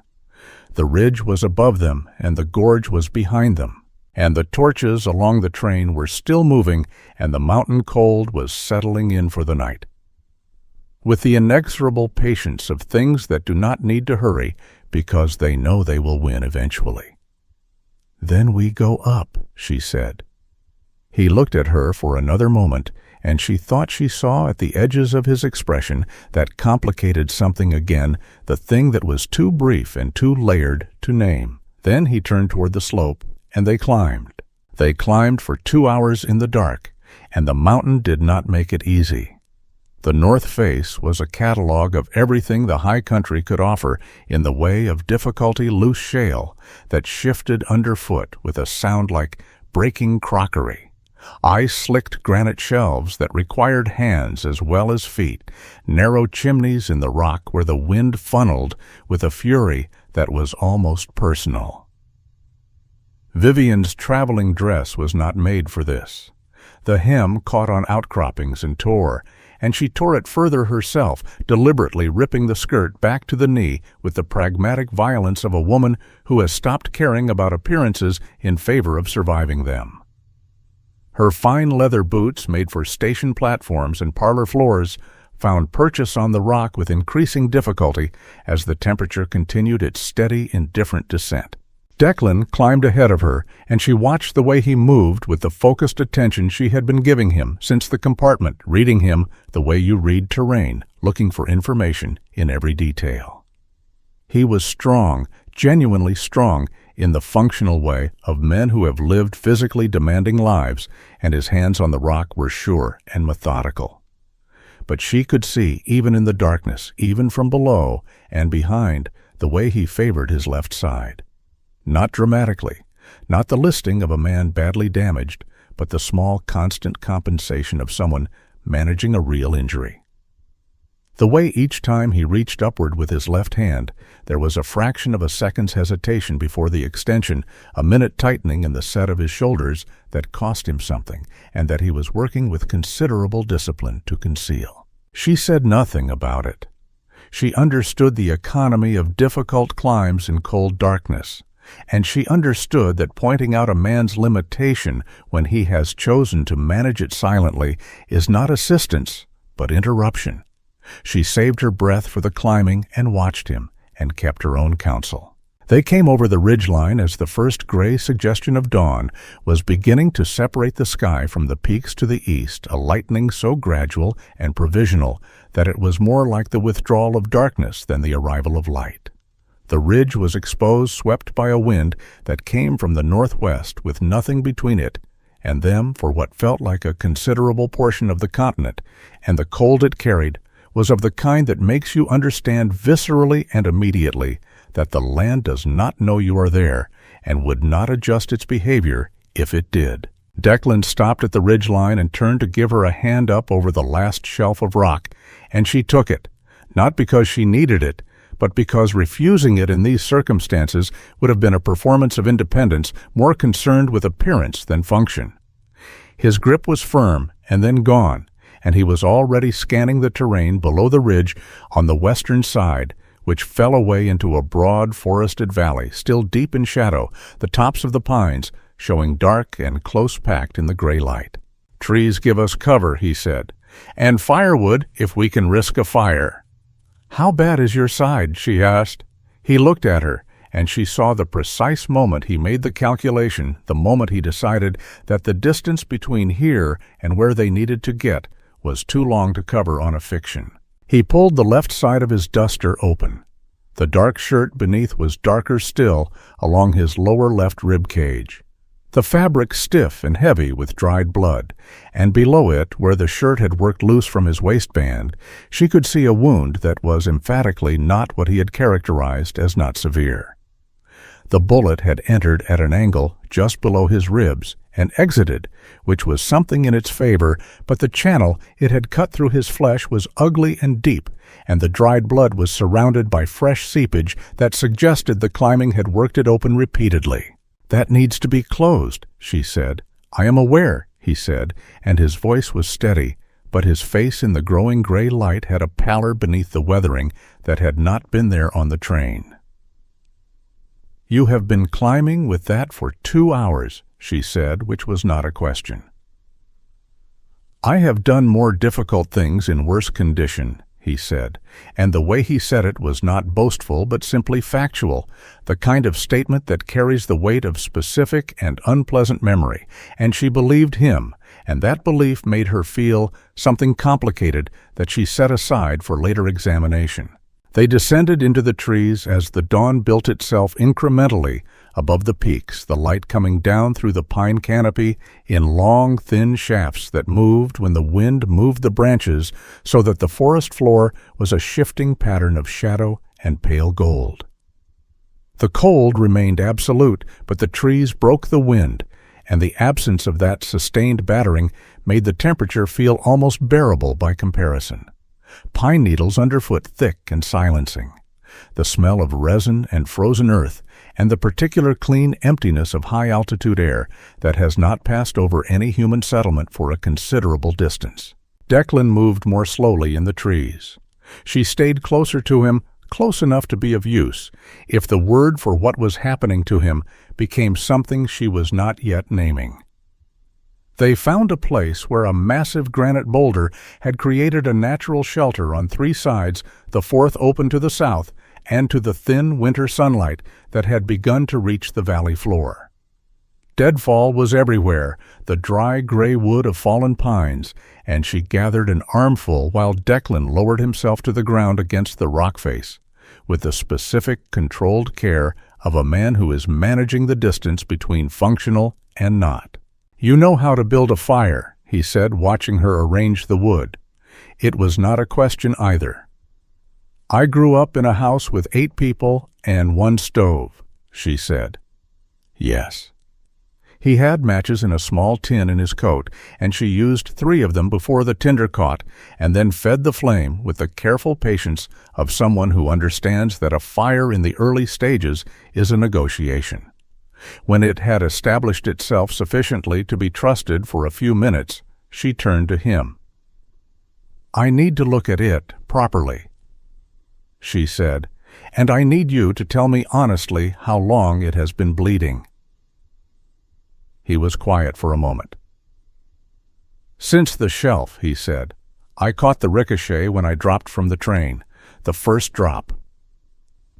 The ridge was above them, and the gorge was behind them, and the torches along the train were still moving, and the mountain cold was settling in for the night. With the inexorable patience of things that do not need to hurry because they know they will win eventually. "Then we go up," she said. He looked at her for another moment, and she thought she saw at the edges of his expression that complicated something again, the thing that was too brief and too layered to name. Then he turned toward the slope, and they climbed. They climbed for 2 hours in the dark, and the mountain did not make it easy. The north face was a catalogue of everything the high country could offer in the way of difficulty loose shale that shifted underfoot with a sound like breaking crockery. Ice-slicked granite shelves that required hands as well as feet, narrow chimneys in the rock where the wind funneled with a fury that was almost personal. Vivienne's traveling dress was not made for this. The hem caught on outcroppings and tore, and she tore it further herself, deliberately ripping the skirt back to the knee with the pragmatic violence of a woman who has stopped caring about appearances in favor of surviving them. Her fine leather boots, made for station platforms and parlor floors, found purchase on the rock with increasing difficulty as the temperature continued its steady, indifferent descent. Declan climbed ahead of her, and she watched the way he moved with the focused attention she had been giving him since the compartment, reading him the way you read terrain, looking for information in every detail. He was strong, genuinely strong, in the functional way of men who have lived physically demanding lives, and his hands on the rock were sure and methodical. But she could see, even in the darkness, even from below and behind, the way he favored his left side. Not dramatically, not the listing of a man badly damaged, but the small, constant compensation of someone managing a real injury. The way each time he reached upward with his left hand, there was a fraction of a second's hesitation before the extension, a minute tightening in the set of his shoulders that cost him something, and that he was working with considerable discipline to conceal. She said nothing about it. She understood the economy of difficult climbs in cold darkness, and she understood that pointing out a man's limitation when he has chosen to manage it silently is not assistance, but interruption. She saved her breath for the climbing and watched him, and kept her own counsel. They came over the ridgeline as the first gray suggestion of dawn was beginning to separate the sky from the peaks to the east, a lightening so gradual and provisional that it was more like the withdrawal of darkness than the arrival of light. The ridge was exposed, swept by a wind that came from the northwest with nothing between it and them for what felt like a considerable portion of the continent, and the cold it carried was of the kind that makes you understand viscerally and immediately that the land does not know you are there and would not adjust its behavior if it did. Declan stopped at the ridgeline and turned to give her a hand up over the last shelf of rock, and she took it, not because she needed it, but because refusing it in these circumstances would have been a performance of independence more concerned with appearance than function. His grip was firm and then gone, and he was already scanning the terrain below the ridge on the western side, which fell away into a broad forested valley, still deep in shadow, the tops of the pines showing dark and close-packed in the gray light. "Trees give us cover," he said, "and firewood if we can risk a fire." "How bad is your side?" she asked. He looked at her, and she saw the precise moment he made the calculation, the moment he decided that the distance between here and where they needed to get was too long to cover on a fiction. He pulled the left side of his duster open. The dark shirt beneath was darker still along his lower left rib cage. the fabric stiff and heavy with dried blood, and below it, where the shirt had worked loose from his waistband, she could see a wound that was emphatically not what he had characterized as not severe. The bullet had entered at an angle just below his ribs and exited, which was something in its favor, but the channel it had cut through his flesh was ugly and deep, and the dried blood was surrounded by fresh seepage that suggested the climbing had worked it open repeatedly. "That needs to be closed," she said. "I am aware," he said, and his voice was steady, but his face in the growing gray light had a pallor beneath the weathering that had not been there on the train. "You have been climbing with that for 2 hours," she said, which was not a question. "I have done more difficult things in worse condition," he said, and the way he said it was not boastful but simply factual, the kind of statement that carries the weight of specific and unpleasant memory, and she believed him, and that belief made her feel something complicated that she set aside for later examination. They descended into the trees as the dawn built itself incrementally above the peaks, the light coming down through the pine canopy in long, thin shafts that moved when the wind moved the branches so that the forest floor was a shifting pattern of shadow and pale gold. The cold remained absolute, but the trees broke the wind, and the absence of that sustained battering made the temperature feel almost bearable by comparison. Pine needles underfoot thick and silencing, the smell of resin and frozen earth, and the particular clean emptiness of high-altitude air that has not passed over any human settlement for a considerable distance. Declan moved more slowly in the trees. She stayed closer to him, close enough to be of use, if the word for what was happening to him became something she was not yet naming. They found a place where a massive granite boulder had created a natural shelter on 3 sides, the 4th open to the south and to the thin winter sunlight that had begun to reach the valley floor. Deadfall was everywhere, the dry gray wood of fallen pines, and she gathered an armful while Declan lowered himself to the ground against the rock face, with the specific, controlled care of a man who is managing the distance between functional and not. "You know how to build a fire," he said, watching her arrange the wood. It was not a question either. "I grew up in a house with 8 people and 1 stove," she said. "Yes." He had matches in a small tin in his coat, and she used 3 of them before the tinder caught, and then fed the flame with the careful patience of someone who understands that a fire in the early stages is a negotiation. When it had established itself sufficiently to be trusted for a few minutes, she turned to him. "I need to look at it properly," she said, "and I need you to tell me honestly how long it has been bleeding." He was quiet for a moment. "Since the shelf," he said. "I caught the ricochet when I dropped from the train, the first drop."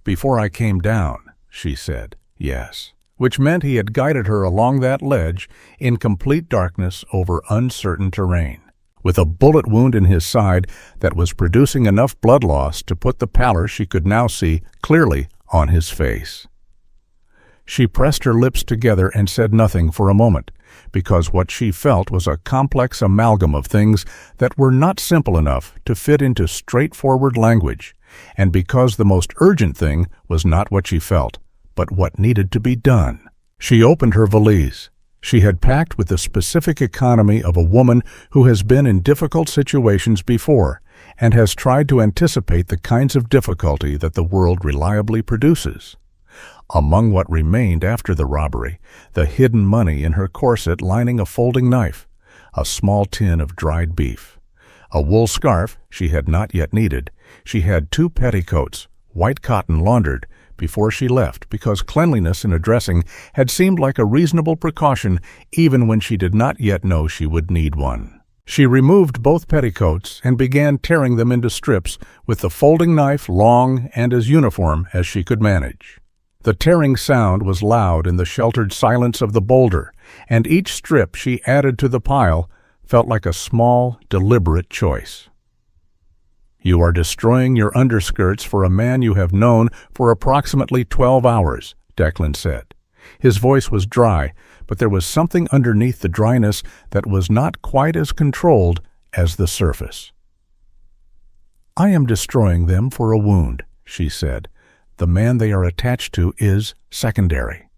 "Before I came down," she said. "Yes." Which meant he had guided her along that ledge in complete darkness over uncertain terrain, with a bullet wound in his side that was producing enough blood loss to put the pallor she could now see clearly on his face. She pressed her lips together and said nothing for a moment, because what she felt was a complex amalgam of things that were not simple enough to fit into straightforward language, and because the most urgent thing was not what she felt, but what needed to be done. She opened her valise. She had packed with the specific economy of a woman who has been in difficult situations before and has tried to anticipate the kinds of difficulty that the world reliably produces. Among what remained after the robbery, the hidden money in her corset lining a folding knife, a small tin of dried beef, a wool scarf she had not yet needed. She had 2 petticoats, white cotton laundered, before she left, because cleanliness in a dressing had seemed like a reasonable precaution even when she did not yet know she would need one. She removed both petticoats and began tearing them into strips with the folding knife long and as uniform as she could manage. The tearing sound was loud in the sheltered silence of the boulder, and each strip she added to the pile felt like a small, deliberate choice. "You are destroying your underskirts for a man you have known for approximately 12 hours, Declan said. His voice was dry, but there was something underneath the dryness that was not quite as controlled as the surface. "I am destroying them for a wound," she said. "The man they are attached to is secondary."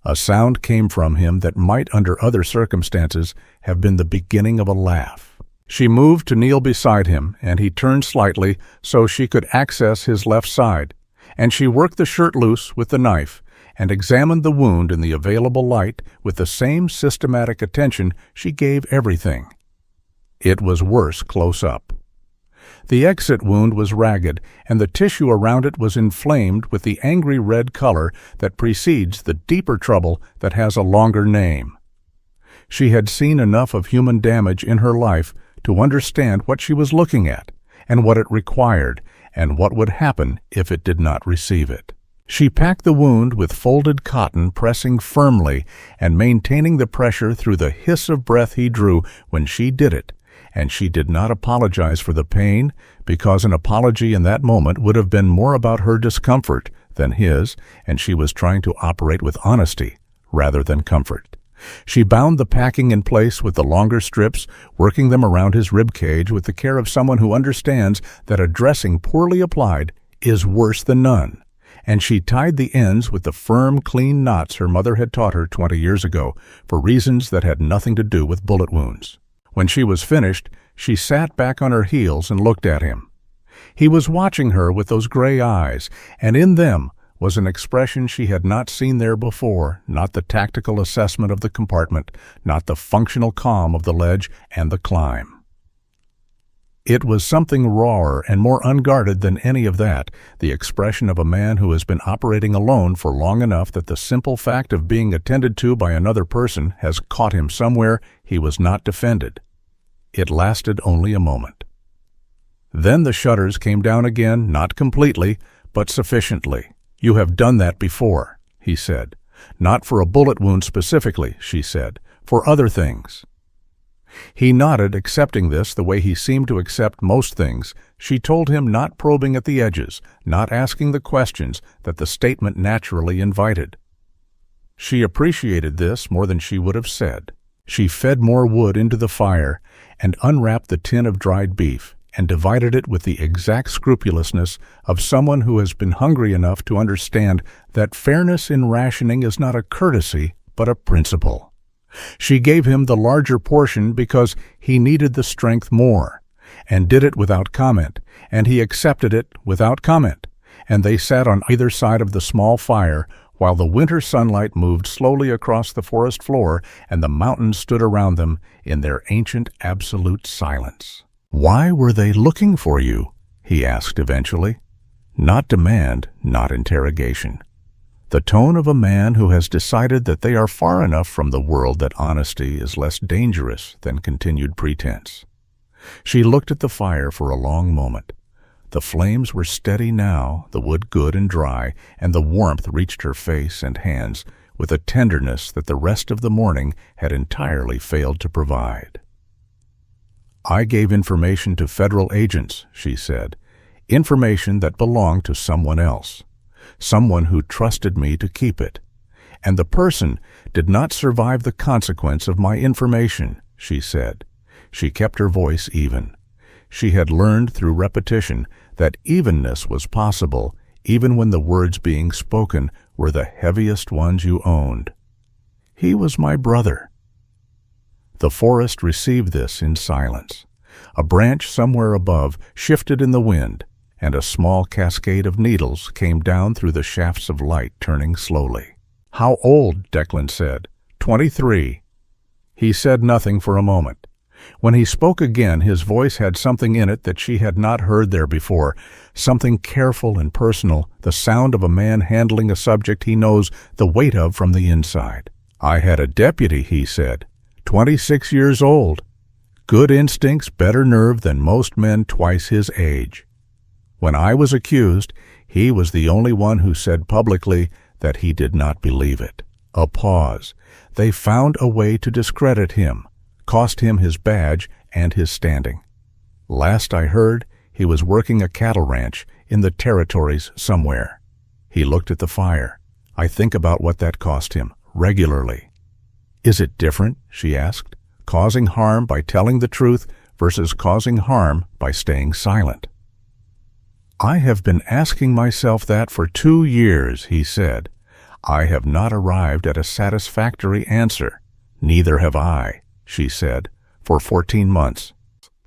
A sound came from him that might, under other circumstances, have been the beginning of a laugh. She moved to kneel beside him, and he turned slightly so she could access his left side, and she worked the shirt loose with the knife and examined the wound in the available light with the same systematic attention she gave everything. It was worse close up. The exit wound was ragged, and the tissue around it was inflamed with the angry red color that precedes the deeper trouble that has a longer name. She had seen enough of human damage in her life to understand what she was looking at, and what it required, and what would happen if it did not receive it. She packed the wound with folded cotton, pressing firmly and maintaining the pressure through the hiss of breath he drew when she did it, and she did not apologize for the pain, because an apology in that moment would have been more about her discomfort than his, and she was trying to operate with honesty rather than comfort. She bound the packing in place with the longer strips, working them around his rib cage with the care of someone who understands that a dressing poorly applied is worse than none, and she tied the ends with the firm, clean knots her mother had taught her 20 years ago for reasons that had nothing to do with bullet wounds. When she was finished, she sat back on her heels and looked at him. He was watching her with those gray eyes, and in them was an expression she had not seen there before, not the tactical assessment of the compartment, not the functional calm of the ledge and the climb. It was something rawer and more unguarded than any of that, the expression of a man who has been operating alone for long enough that the simple fact of being attended to by another person has caught him somewhere he was not defended. It lasted only a moment. Then the shutters came down again, not completely, but sufficiently. "You have done that before," he said. "Not for a bullet wound specifically," she said, "for other things." He nodded, accepting this the way he seemed to accept most things. She told him, not probing at the edges, not asking the questions that the statement naturally invited. She appreciated this more than she would have said. She fed more wood into the fire and unwrapped the tin of dried beef, and divided it with the exact scrupulousness of someone who has been hungry enough to understand that fairness in rationing is not a courtesy, but a principle. She gave him the larger portion because he needed the strength more, and did it without comment, and he accepted it without comment, and they sat on either side of the small fire while the winter sunlight moved slowly across the forest floor and the mountains stood around them in their ancient absolute silence. "Why were they looking for you?" he asked eventually. Not demand, not interrogation. The tone of a man who has decided that they are far enough from the world that honesty is less dangerous than continued pretense. She looked at the fire for a long moment. The flames were steady now, the wood good and dry, and the warmth reached her face and hands with a tenderness that the rest of the morning had entirely failed to provide. "I gave information to federal agents," she said, "information that belonged to someone else, someone who trusted me to keep it. And the person did not survive the consequence of my information," she said. She kept her voice even. She had learned through repetition that evenness was possible even when the words being spoken were the heaviest ones you owned. "He was my brother." The forest received this in silence. A branch somewhere above shifted in the wind, and a small cascade of needles came down through the shafts of light, turning slowly. "How old?" Declan said. 23. He said nothing for a moment. When he spoke again, his voice had something in it that she had not heard there before, something careful and personal, the sound of a man handling a subject he knows the weight of from the inside. "I had a deputy," he said, 26 years old. Good instincts, better nerve than most men twice his age. When I was accused, he was the only one who said publicly that he did not believe it. A pause. They found a way to discredit him, cost him his badge and his standing. Last I heard, he was working a cattle ranch in the territories somewhere. He looked at the fire. I think about what that cost him, regularly." "Is it different?" she asked. "Causing harm by telling the truth versus causing harm by staying silent?" "I have been asking myself that for 2 years," he said. "I have not arrived at a satisfactory answer." "Neither have I," she said, "for 14 months.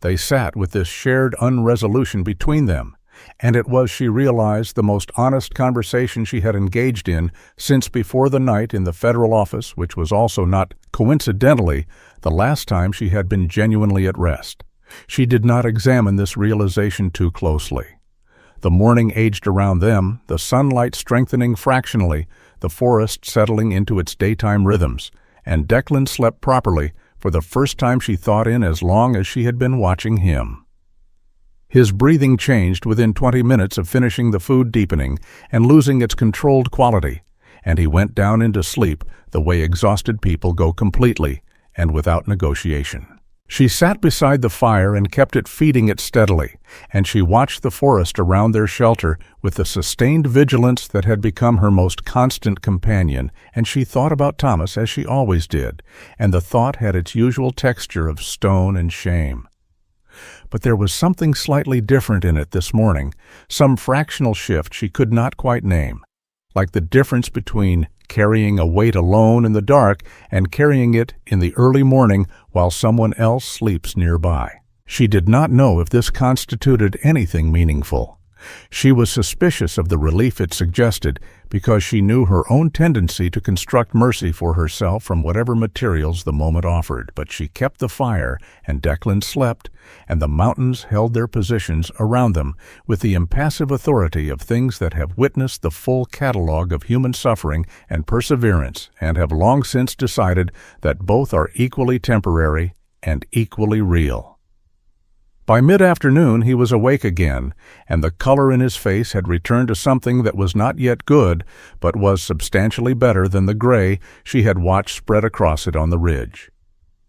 They sat with this shared unresolution between them, and it was, she realized, the most honest conversation she had engaged in since before the night in the federal office, which was also not coincidentally the last time she had been genuinely at rest. She did not examine this realization too closely. The morning aged around them, the sunlight strengthening fractionally, the forest settling into its daytime rhythms, and Declan slept properly for the first time she thought in as long as she had been watching him. His breathing changed within 20 minutes of finishing the food deepening and losing its controlled quality, and he went down into sleep the way exhausted people go completely and without negotiation. She sat beside the fire and kept it feeding it steadily, and she watched the forest around their shelter with the sustained vigilance that had become her most constant companion, and she thought about Thomas as she always did, and the thought had its usual texture of stone and shame. But there was something slightly different in it this morning, some fractional shift she could not quite name, like the difference between carrying a weight alone in the dark and carrying it in the early morning while someone else sleeps nearby. She did not know if this constituted anything meaningful. She was suspicious of the relief it suggested because she knew her own tendency to construct mercy for herself from whatever materials the moment offered, but she kept the fire, and Declan slept, and the mountains held their positions around them with the impassive authority of things that have witnessed the full catalogue of human suffering and perseverance and have long since decided that both are equally temporary and equally real. By mid-afternoon he was awake again, and the color in his face had returned to something that was not yet good, but was substantially better than the gray she had watched spread across it on the ridge.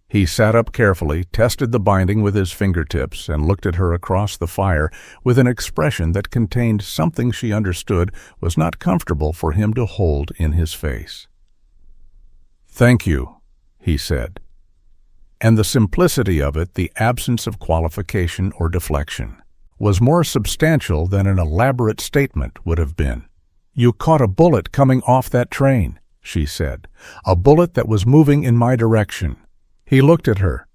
He sat up carefully, tested the binding with his fingertips, and looked at her across the fire with an expression that contained something she understood was not comfortable for him to hold in his face. "Thank you," he said. And the simplicity of it, the absence of qualification or deflection, was more substantial than an elaborate statement would have been. "You caught a bullet coming off that train," she said, "a bullet that was moving in my direction." He looked at her.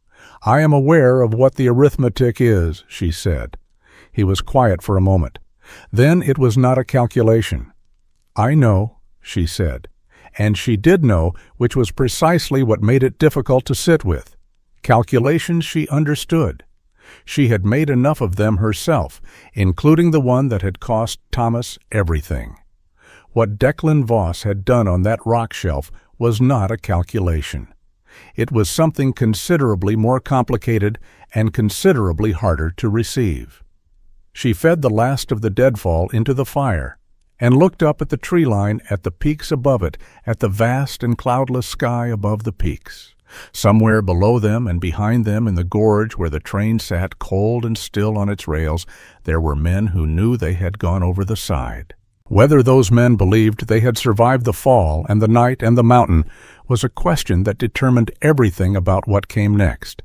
"I am aware of what the arithmetic is," she said. He was quiet for a moment. "Then it was not a calculation." "I know," she said. And she did know, which was precisely what made it difficult to sit with. Calculations she understood. She had made enough of them herself, including the one that had cost Thomas everything. What Declan Voss had done on that rock shelf was not a calculation. It was something considerably more complicated and considerably harder to receive. She fed the last of the deadfall into the fire and looked up at the tree line, at the peaks above it, at the vast and cloudless sky above the peaks. Somewhere below them and behind them in the gorge where the train sat cold and still on its rails, there were men who knew they had gone over the side. Whether those men believed they had survived the fall and the night and the mountain was a question that determined everything about what came next.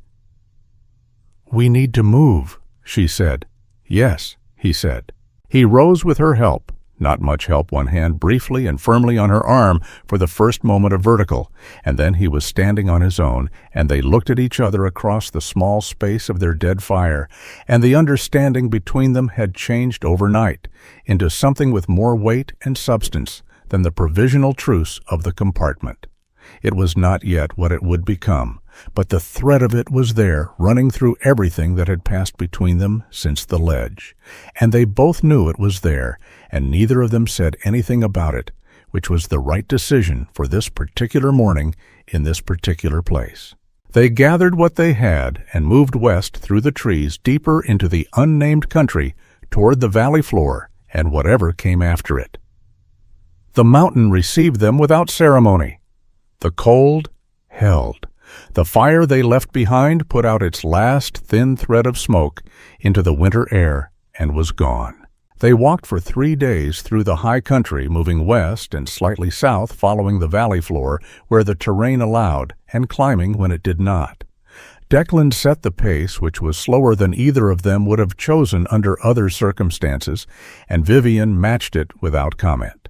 "We need to move," she said. "Yes," he said. He rose with her help. Not much help, one hand briefly and firmly on her arm for the first moment of vertical, and then he was standing on his own, and they looked at each other across the small space of their dead fire, and the understanding between them had changed overnight into something with more weight and substance than the provisional truce of the compartment. It was not yet what it would become, but the thread of it was there, running through everything that had passed between them since the ledge. And they both knew it was there, and neither of them said anything about it, which was the right decision for this particular morning in this particular place. They gathered what they had and moved west through the trees deeper into the unnamed country toward the valley floor and whatever came after it. The mountain received them without ceremony. The cold held. The fire they left behind put out its last thin thread of smoke into the winter air and was gone. They walked for 3 days through the high country, moving west and slightly south following the valley floor where the terrain allowed, and climbing when it did not. Declan set the pace, which was slower than either of them would have chosen under other circumstances, and Vivienne matched it without comment.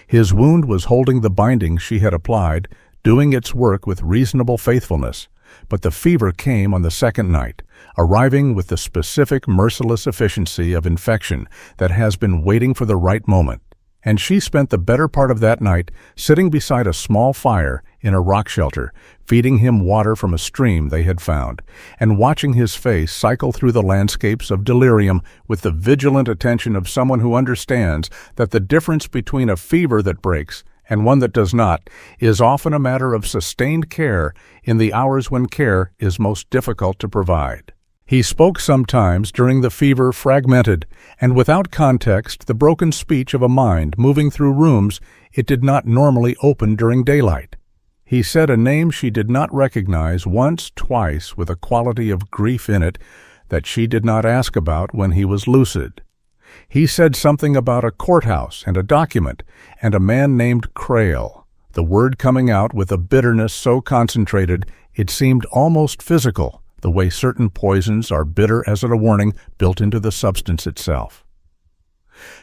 His wound was holding the binding she had applied, doing its work with reasonable faithfulness, but the fever came on the second night, arriving with the specific merciless efficiency of infection that has been waiting for the right moment, and she spent the better part of that night sitting beside a small fire in a rock shelter, feeding him water from a stream they had found, and watching his face cycle through the landscapes of delirium with the vigilant attention of someone who understands that the difference between a fever that breaks and one that does not is often a matter of sustained care in the hours when care is most difficult to provide. He spoke sometimes during the fever fragmented and without context, the broken speech of a mind moving through rooms it did not normally open during daylight. He said a name she did not recognize once, twice, with a quality of grief in it that she did not ask about when he was lucid. He said something about a courthouse and a document and a man named Crail, the word coming out with a bitterness so concentrated it seemed almost physical, the way certain poisons are bitter as a warning built into the substance itself.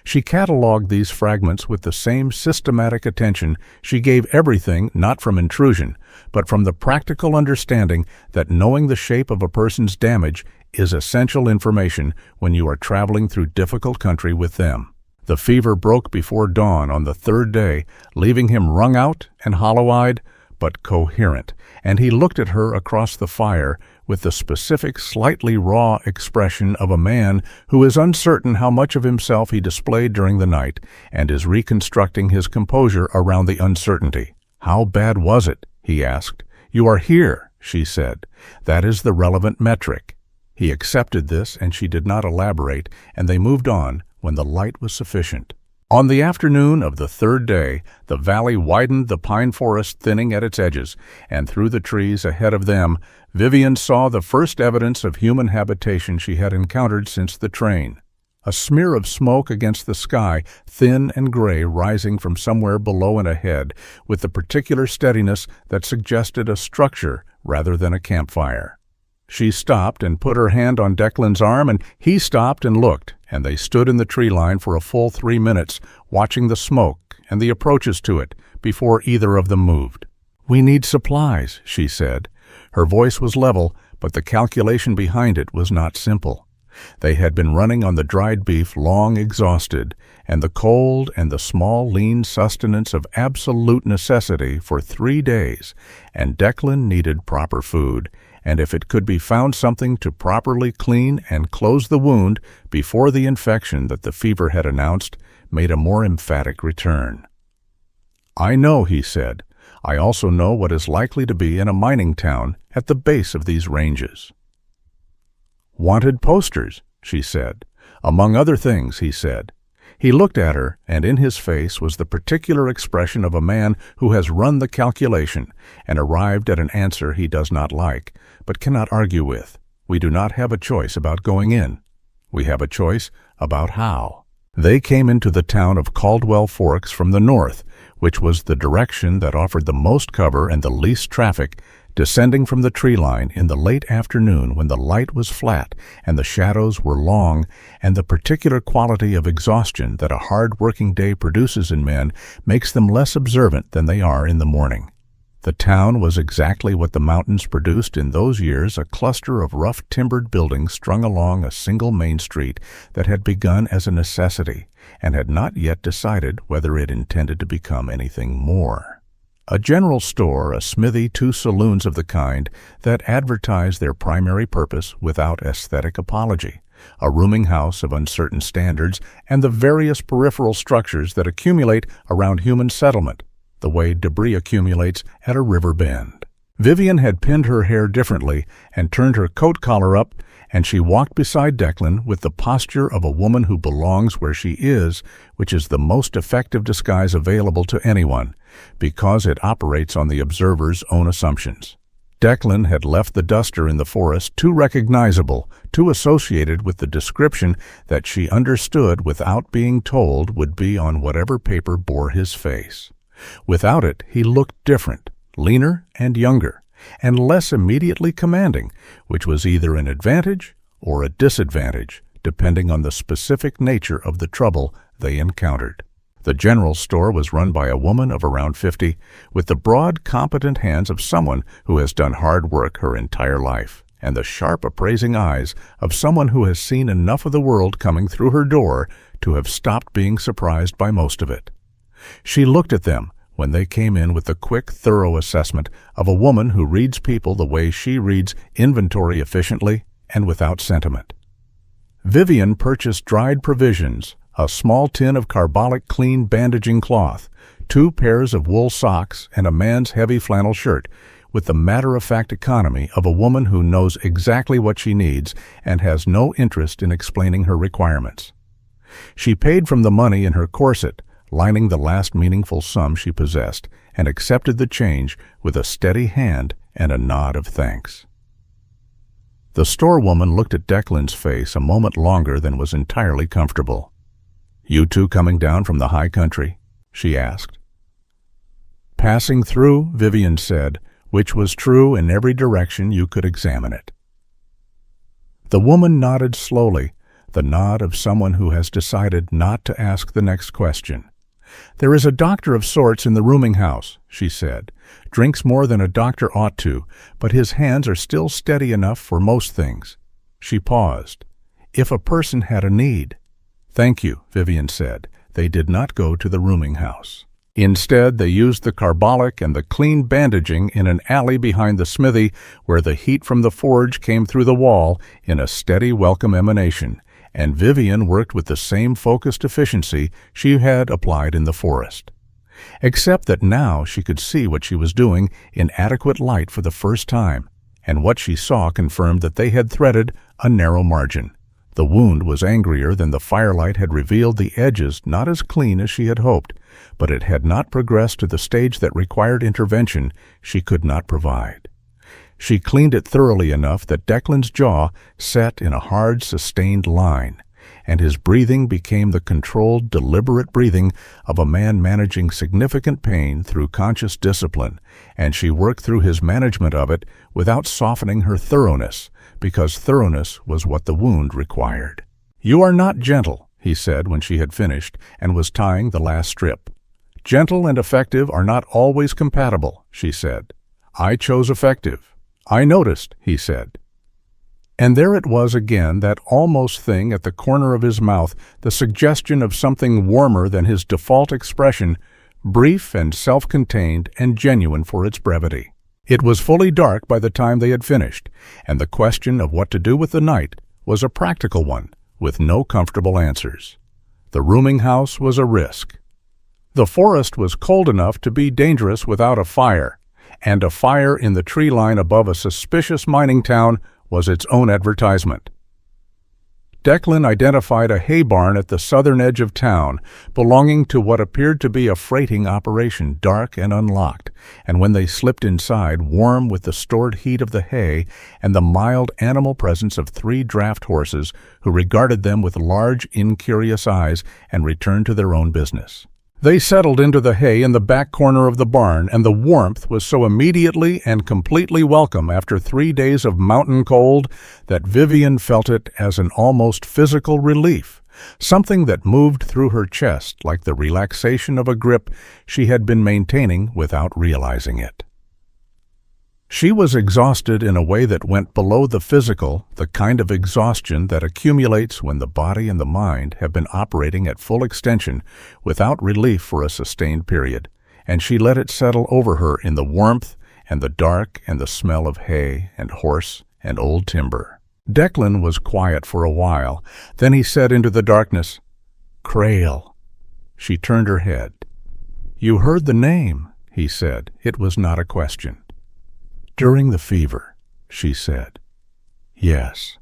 She catalogued these fragments with the same systematic attention she gave everything not from intrusion, but from the practical understanding that knowing the shape of a person's damage is essential information when you are traveling through difficult country with them. The fever broke before dawn on the third day, leaving him wrung out and hollow-eyed, but coherent, and he looked at her across the fire with the specific, slightly raw expression of a man who is uncertain how much of himself he displayed during the night and is reconstructing his composure around the uncertainty. "How bad was it?" he asked. "You are here," she said. "That is the relevant metric." He accepted this, and she did not elaborate, and they moved on when the light was sufficient. On the afternoon of the third day, the valley widened, the pine forest thinning at its edges, and through the trees ahead of them, Vivienne saw the first evidence of human habitation she had encountered since the train. A smear of smoke against the sky, thin and gray, rising from somewhere below and ahead, with the particular steadiness that suggested a structure rather than a campfire. She stopped and put her hand on Declan's arm, and he stopped and looked, and they stood in the tree line for a full 3 minutes, watching the smoke and the approaches to it before either of them moved. "We need supplies," she said. Her voice was level, but the calculation behind it was not simple. They had been running on the dried beef long exhausted, and the cold and the small lean sustenance of absolute necessity for 3 days, and Declan needed proper food, and if it could be found something to properly clean and close the wound before the infection that the fever had announced made a more emphatic return. "I know," he said. "I also know what is likely to be in a mining town at the base of these ranges." "Wanted posters," she said. "Among other things," he said. He looked at her, and in his face was the particular expression of a man who has run the calculation and arrived at an answer he does not like, but cannot argue with. We do not have a choice about going in. We have a choice about how. They came into the town of Caldwell Forks from the north, which was the direction that offered the most cover and the least traffic, descending from the tree line in the late afternoon when the light was flat and the shadows were long, and the particular quality of exhaustion that a hard-working day produces in men makes them less observant than they are in the morning. The town was exactly what the mountains produced in those years, a cluster of rough timbered buildings strung along a single main street that had begun as a necessity and had not yet decided whether it intended to become anything more. A general store, a smithy, 2 saloons of the kind that advertised their primary purpose without aesthetic apology, a rooming house of uncertain standards, and the various peripheral structures that accumulate around human settlement, the way debris accumulates at a river bend. Vivienne had pinned her hair differently and turned her coat collar up, and she walked beside Declan with the posture of a woman who belongs where she is, which is the most effective disguise available to anyone, because it operates on the observer's own assumptions. Declan had left the duster in the forest too recognizable, too associated with the description that she understood without being told would be on whatever paper bore his face. Without it, he looked different, leaner and younger, and less immediately commanding, which was either an advantage or a disadvantage, depending on the specific nature of the trouble they encountered. The general store was run by a woman of around 50, with the broad, competent hands of someone who has done hard work her entire life, and the sharp, appraising eyes of someone who has seen enough of the world coming through her door to have stopped being surprised by most of it. She looked at them when they came in with the quick, thorough assessment of a woman who reads people the way she reads inventory efficiently and without sentiment. Vivienne purchased dried provisions, a small tin of carbolic clean bandaging cloth, 2 pairs of wool socks, and a man's heavy flannel shirt, with the matter-of-fact economy of a woman who knows exactly what she needs and has no interest in explaining her requirements. She paid from the money in her corset, lining the last meaningful sum she possessed, and accepted the change with a steady hand and a nod of thanks. The storewoman looked at Declan's face a moment longer than was entirely comfortable. "You two coming down from the high country?" she asked. "Passing through," Vivienne said, which was true in every direction you could examine it. The woman nodded slowly, the nod of someone who has decided not to ask the next question. "There is a doctor of sorts in the rooming house," she said. "Drinks more than a doctor ought to, but his hands are still steady enough for most things." She paused. "If a person had a need—" "Thank you," Vivienne said. They did not go to the rooming house. Instead, they used the carbolic and the clean bandaging in an alley behind the smithy where the heat from the forge came through the wall in a steady, welcome emanation, and Vivienne worked with the same focused efficiency she had applied in the forest. Except that now she could see what she was doing in adequate light for the first time, and what she saw confirmed that they had threaded a narrow margin. The wound was angrier than the firelight had revealed the edges not as clean as she had hoped, but it had not progressed to the stage that required intervention she could not provide. She cleaned it thoroughly enough that Declan's jaw set in a hard, sustained line, and his breathing became the controlled, deliberate breathing of a man managing significant pain through conscious discipline, and she worked through his management of it without softening her thoroughness, because thoroughness was what the wound required. "You are not gentle," he said when she had finished and was tying the last strip. "Gentle and effective are not always compatible," she said. "I chose effective." "I noticed," he said. And there it was again, that almost thing at the corner of his mouth, the suggestion of something warmer than his default expression, brief and self-contained and genuine for its brevity. It was fully dark by the time they had finished, and the question of what to do with the night was a practical one, with no comfortable answers. The rooming house was a risk. The forest was cold enough to be dangerous without a fire, and a fire in the tree line above a suspicious mining town was its own advertisement. Declan identified a hay barn at the southern edge of town, belonging to what appeared to be a freighting operation, dark and unlocked, and when they slipped inside, warm with the stored heat of the hay and the mild animal presence of 3 draft horses who regarded them with large, incurious eyes and returned to their own business. They settled into the hay in the back corner of the barn, and the warmth was so immediately and completely welcome after 3 days of mountain cold that Vivienne felt it as an almost physical relief, something that moved through her chest like the relaxation of a grip she had been maintaining without realizing it. She was exhausted in a way that went below the physical, the kind of exhaustion that accumulates when the body and the mind have been operating at full extension without relief for a sustained period, and she let it settle over her in the warmth and the dark and the smell of hay and horse and old timber. Declan was quiet for a while. Then he said into the darkness, "Crail." She turned her head. "You heard the name," he said. It was not a question. "During the fever," she said. "Yes."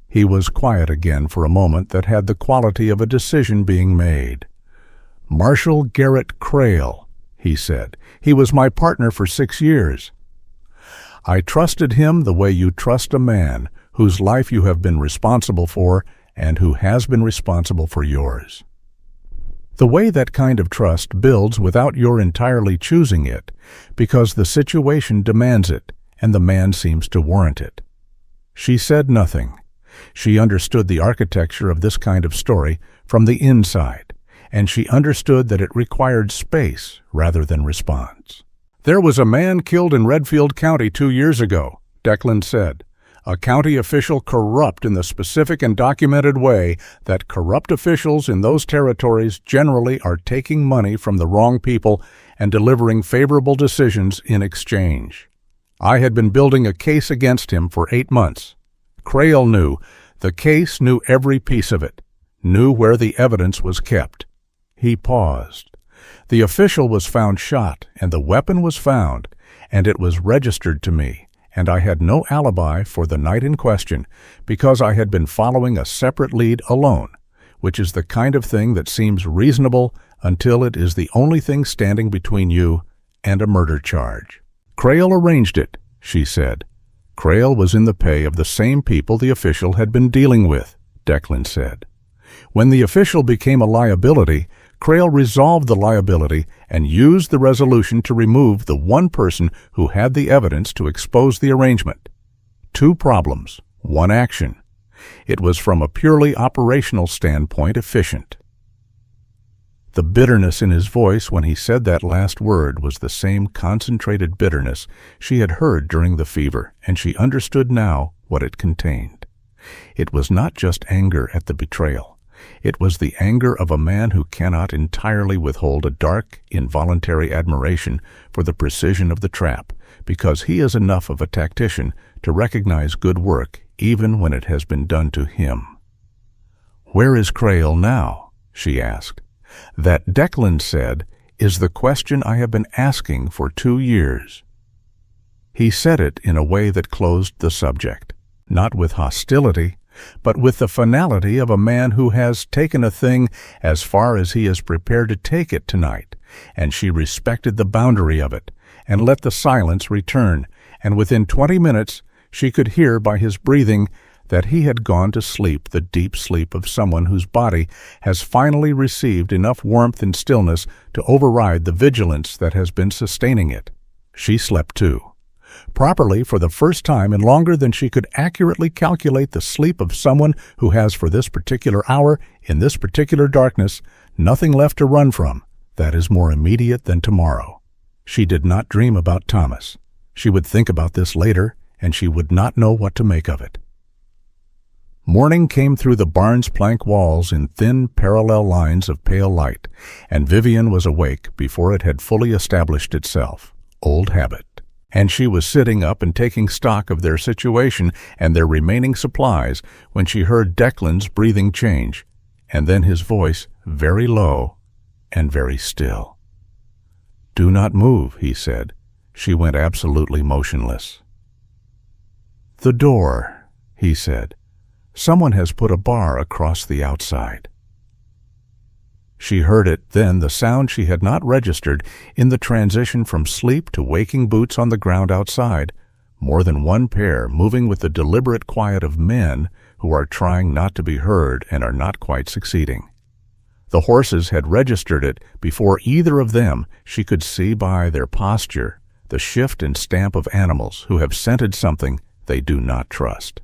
He was quiet again for a moment that had the quality of a decision being made. "Marshal Garrett Crail," he said. "He was my partner for 6 years." I trusted him the way you trust a man whose life you have been responsible for and who has been responsible for yours. The way that kind of trust builds without your entirely choosing it, because the situation demands it and the man seems to warrant it. She said nothing. She understood the architecture of this kind of story from the inside, and she understood that it required space rather than response. "There was a man killed in Redfield County 2 years ago," Declan said. "A county official corrupt in the specific and documented way that corrupt officials in those territories generally are taking money from the wrong people and delivering favorable decisions in exchange. I had been building a case against him for 8 months. Crail knew. The case knew every piece of it, knew where the evidence was kept." He paused. "The official was found shot, and the weapon was found, and it was registered to me, and I had no alibi for the night in question because I had been following a separate lead alone, which is the kind of thing that seems reasonable until it is the only thing standing between you and a murder charge." "Crail arranged it," she said. "Crail was in the pay of the same people the official had been dealing with," Declan said. "When the official became a liability, Crail resolved the liability and used the resolution to remove the one person who had the evidence to expose the arrangement. 2 problems, 1 action. It was from a purely operational standpoint efficient." The bitterness in his voice when he said that last word was the same concentrated bitterness she had heard during the fever, and she understood now what it contained. It was not just anger at the betrayal. It was the anger of a man who cannot entirely withhold a dark, involuntary admiration for the precision of the trap, because he is enough of a tactician to recognize good work even when it has been done to him. "Where is Crail now?" she asked. "That," Declan said, "is the question I have been asking for 2 years." He said it in a way that closed the subject, not with hostility, but with the finality of a man who has taken a thing as far as he is prepared to take it tonight, and she respected the boundary of it, and let the silence return, and within 20 minutes she could hear by his breathing that he had gone to sleep the deep sleep of someone whose body has finally received enough warmth and stillness to override the vigilance that has been sustaining it. She slept too. Properly for the first time in longer than she could accurately calculate the sleep of someone who has for this particular hour, in this particular darkness, nothing left to run from that is more immediate than tomorrow. She did not dream about Thomas. She would think about this later, and she would not know what to make of it. Morning came through the barn's plank walls in thin, parallel lines of pale light, and Vivienne was awake before it had fully established itself. Old habit. And she was sitting up and taking stock of their situation and their remaining supplies when she heard Declan's breathing change, and then his voice very low and very still. "Do not move," he said. She went absolutely motionless. "The door," he said. "Someone has put a bar across the outside." She heard it, then the sound she had not registered in the transition from sleep to waking boots on the ground outside, more than one pair moving with the deliberate quiet of men who are trying not to be heard and are not quite succeeding. The horses had registered it before either of them. She could see by their posture the shift and stamp of animals who have scented something they do not trust.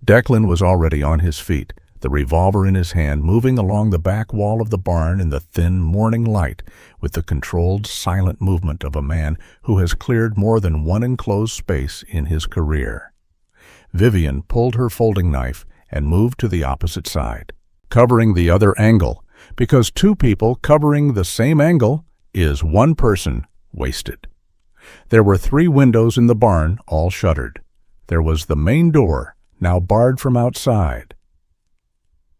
Declan was already on his feet, the revolver in his hand, moving along the back wall of the barn in the thin morning light with the controlled, silent movement of a man who has cleared more than one enclosed space in his career. Vivienne pulled her folding knife and moved to the opposite side, covering the other angle, because 2 people covering the same angle is 1 person wasted. There were 3 windows in the barn, all shuttered. There was the main door, now barred from outside.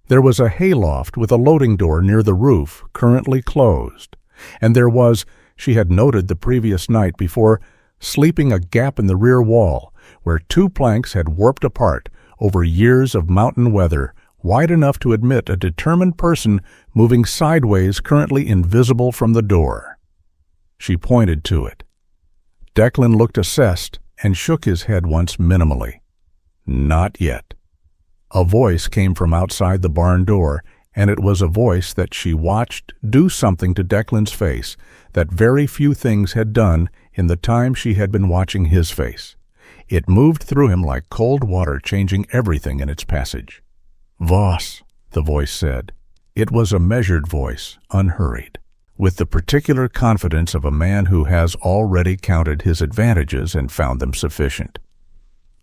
There was a hayloft with a loading door near the roof, currently closed. And there was, she had noted the previous night before, sleeping a gap in the rear wall, where 2 planks had warped apart over years of mountain weather, wide enough to admit a determined person moving sideways currently invisible from the door. She pointed to it. Declan looked assessed and shook his head once minimally. Not yet. A voice came from outside the barn door, and it was a voice that she watched do something to Declan's face that very few things had done in the time she had been watching his face. It moved through him like cold water, changing everything in its passage. "Voss," the voice said. It was a measured voice, unhurried, with the particular confidence of a man who has already counted his advantages and found them sufficient.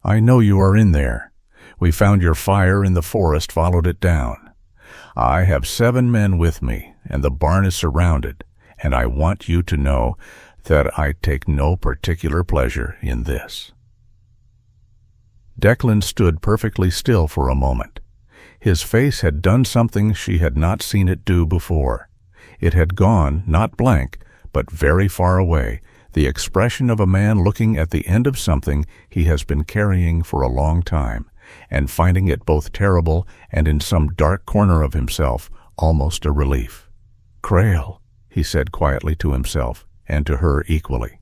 "I know you are in there. We found your fire in the forest, followed it down. I have 7 men with me, and the barn is surrounded, and I want you to know that I take no particular pleasure in this." Declan stood perfectly still for a moment. His face had done something she had not seen it do before. It had gone, not blank, but very far away, the expression of a man looking at the end of something he has been carrying for a long time, and finding it both terrible and in some dark corner of himself almost a relief. "Crail," he said quietly to himself, and to her equally.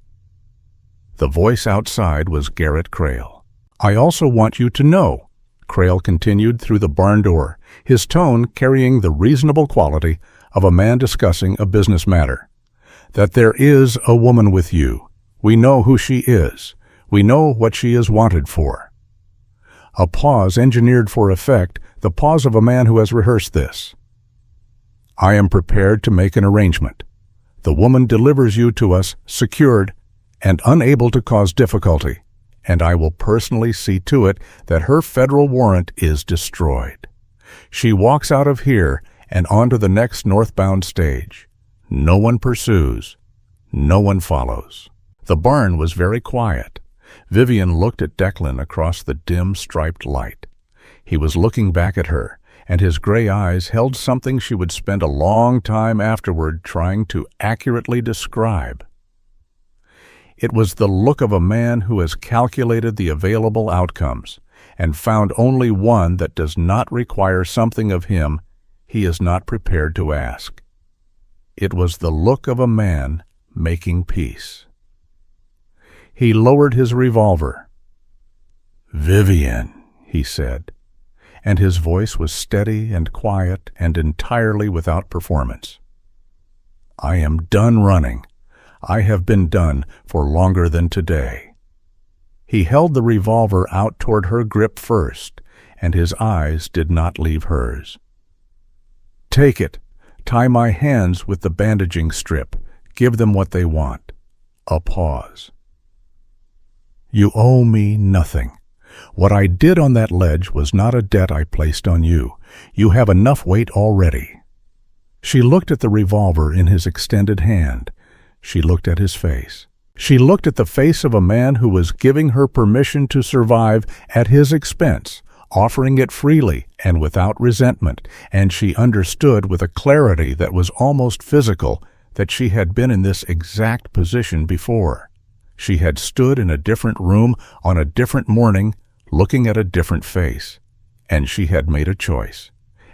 The voice outside was Garrett Crail. "I also want you to know," Crail continued through the barn door, his tone carrying the reasonable quality of a man discussing a business matter, "that there is a woman with you. We know who she is. We know what she is wanted for." A pause engineered for effect, the pause of a man who has rehearsed this. "I am prepared to make an arrangement. The woman delivers you to us secured and unable to cause difficulty, and I will personally see to it that her federal warrant is destroyed. She walks out of here and onto the next northbound stage. No one pursues. No one follows." The barn was very quiet. Vivienne looked at Declan across the dim, striped light. He was looking back at her, and his gray eyes held something she would spend a long time afterward trying to accurately describe. It was the look of a man who has calculated the available outcomes and found only one that does not require something of him he is not prepared to ask. It was the look of a man making peace. He lowered his revolver. "Vivienne," he said, and his voice was steady and quiet and entirely without performance. "I am done running. I have been done for longer than today." He held the revolver out toward her grip first, and his eyes did not leave hers. "Take it. Tie my hands with the bandaging strip. Give them what they want." A pause. "You owe me nothing. What I did on that ledge was not a debt I placed on you. You have enough weight already." She looked at the revolver in his extended hand. She looked at his face. She looked at the face of a man who was giving her permission to survive at his expense, offering it freely and without resentment, and she understood with a clarity that was almost physical that she had been in this exact position before. She had stood in a different room on a different morning, looking at a different face, and she had made a choice.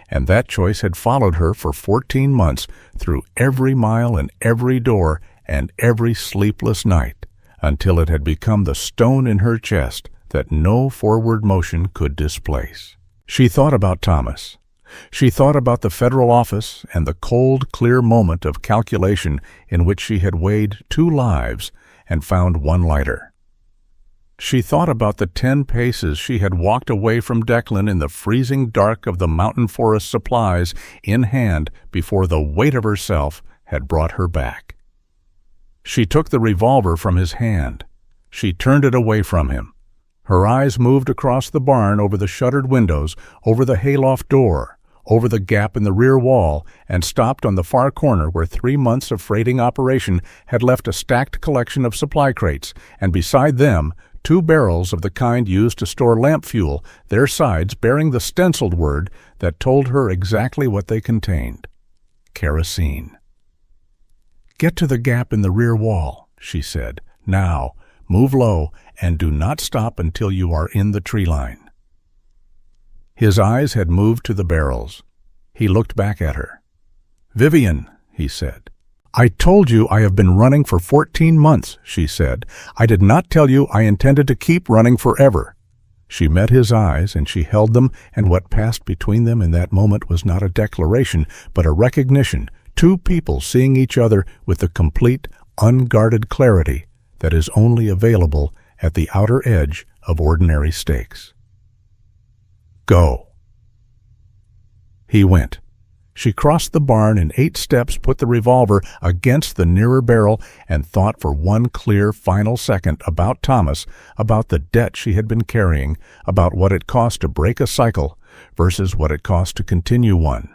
And that choice had followed her for 14 months through every mile and every door and every sleepless night, until it had become the stone in her chest that no forward motion could displace. She thought about Thomas. She thought about the federal office and the cold, clear moment of calculation in which she had weighed 2 lives and found 1 lighter. She thought about the 10 paces she had walked away from Declan in the freezing dark of the mountain forest, supplies in hand, before the weight of herself had brought her back. She took the revolver from his hand. She turned it away from him. Her eyes moved across the barn, over the shuttered windows, over the hayloft door, over the gap in the rear wall, and stopped on the far corner where 3 months of freighting operation had left a stacked collection of supply crates, and beside them 2 barrels of the kind used to store lamp fuel, their sides bearing the stenciled word that told her exactly what they contained: kerosene. "Get to the gap in the rear wall," she said. "Now, move low, and do not stop until you are in the tree line." His eyes had moved to the barrels. He looked back at her. "Vivienne," he said, "I told you I have been running for 14 months, she said. "I did not tell you I intended to keep running forever." She met his eyes, and she held them, and what passed between them in that moment was not a declaration, but a recognition, two people seeing each other with the complete, unguarded clarity that is only available at the outer edge of ordinary stakes. "Go." He went. She crossed the barn in 8 steps, put the revolver against the nearer barrel, and thought for one clear, final second about Thomas, about the debt she had been carrying, about what it cost to break a cycle versus what it cost to continue one.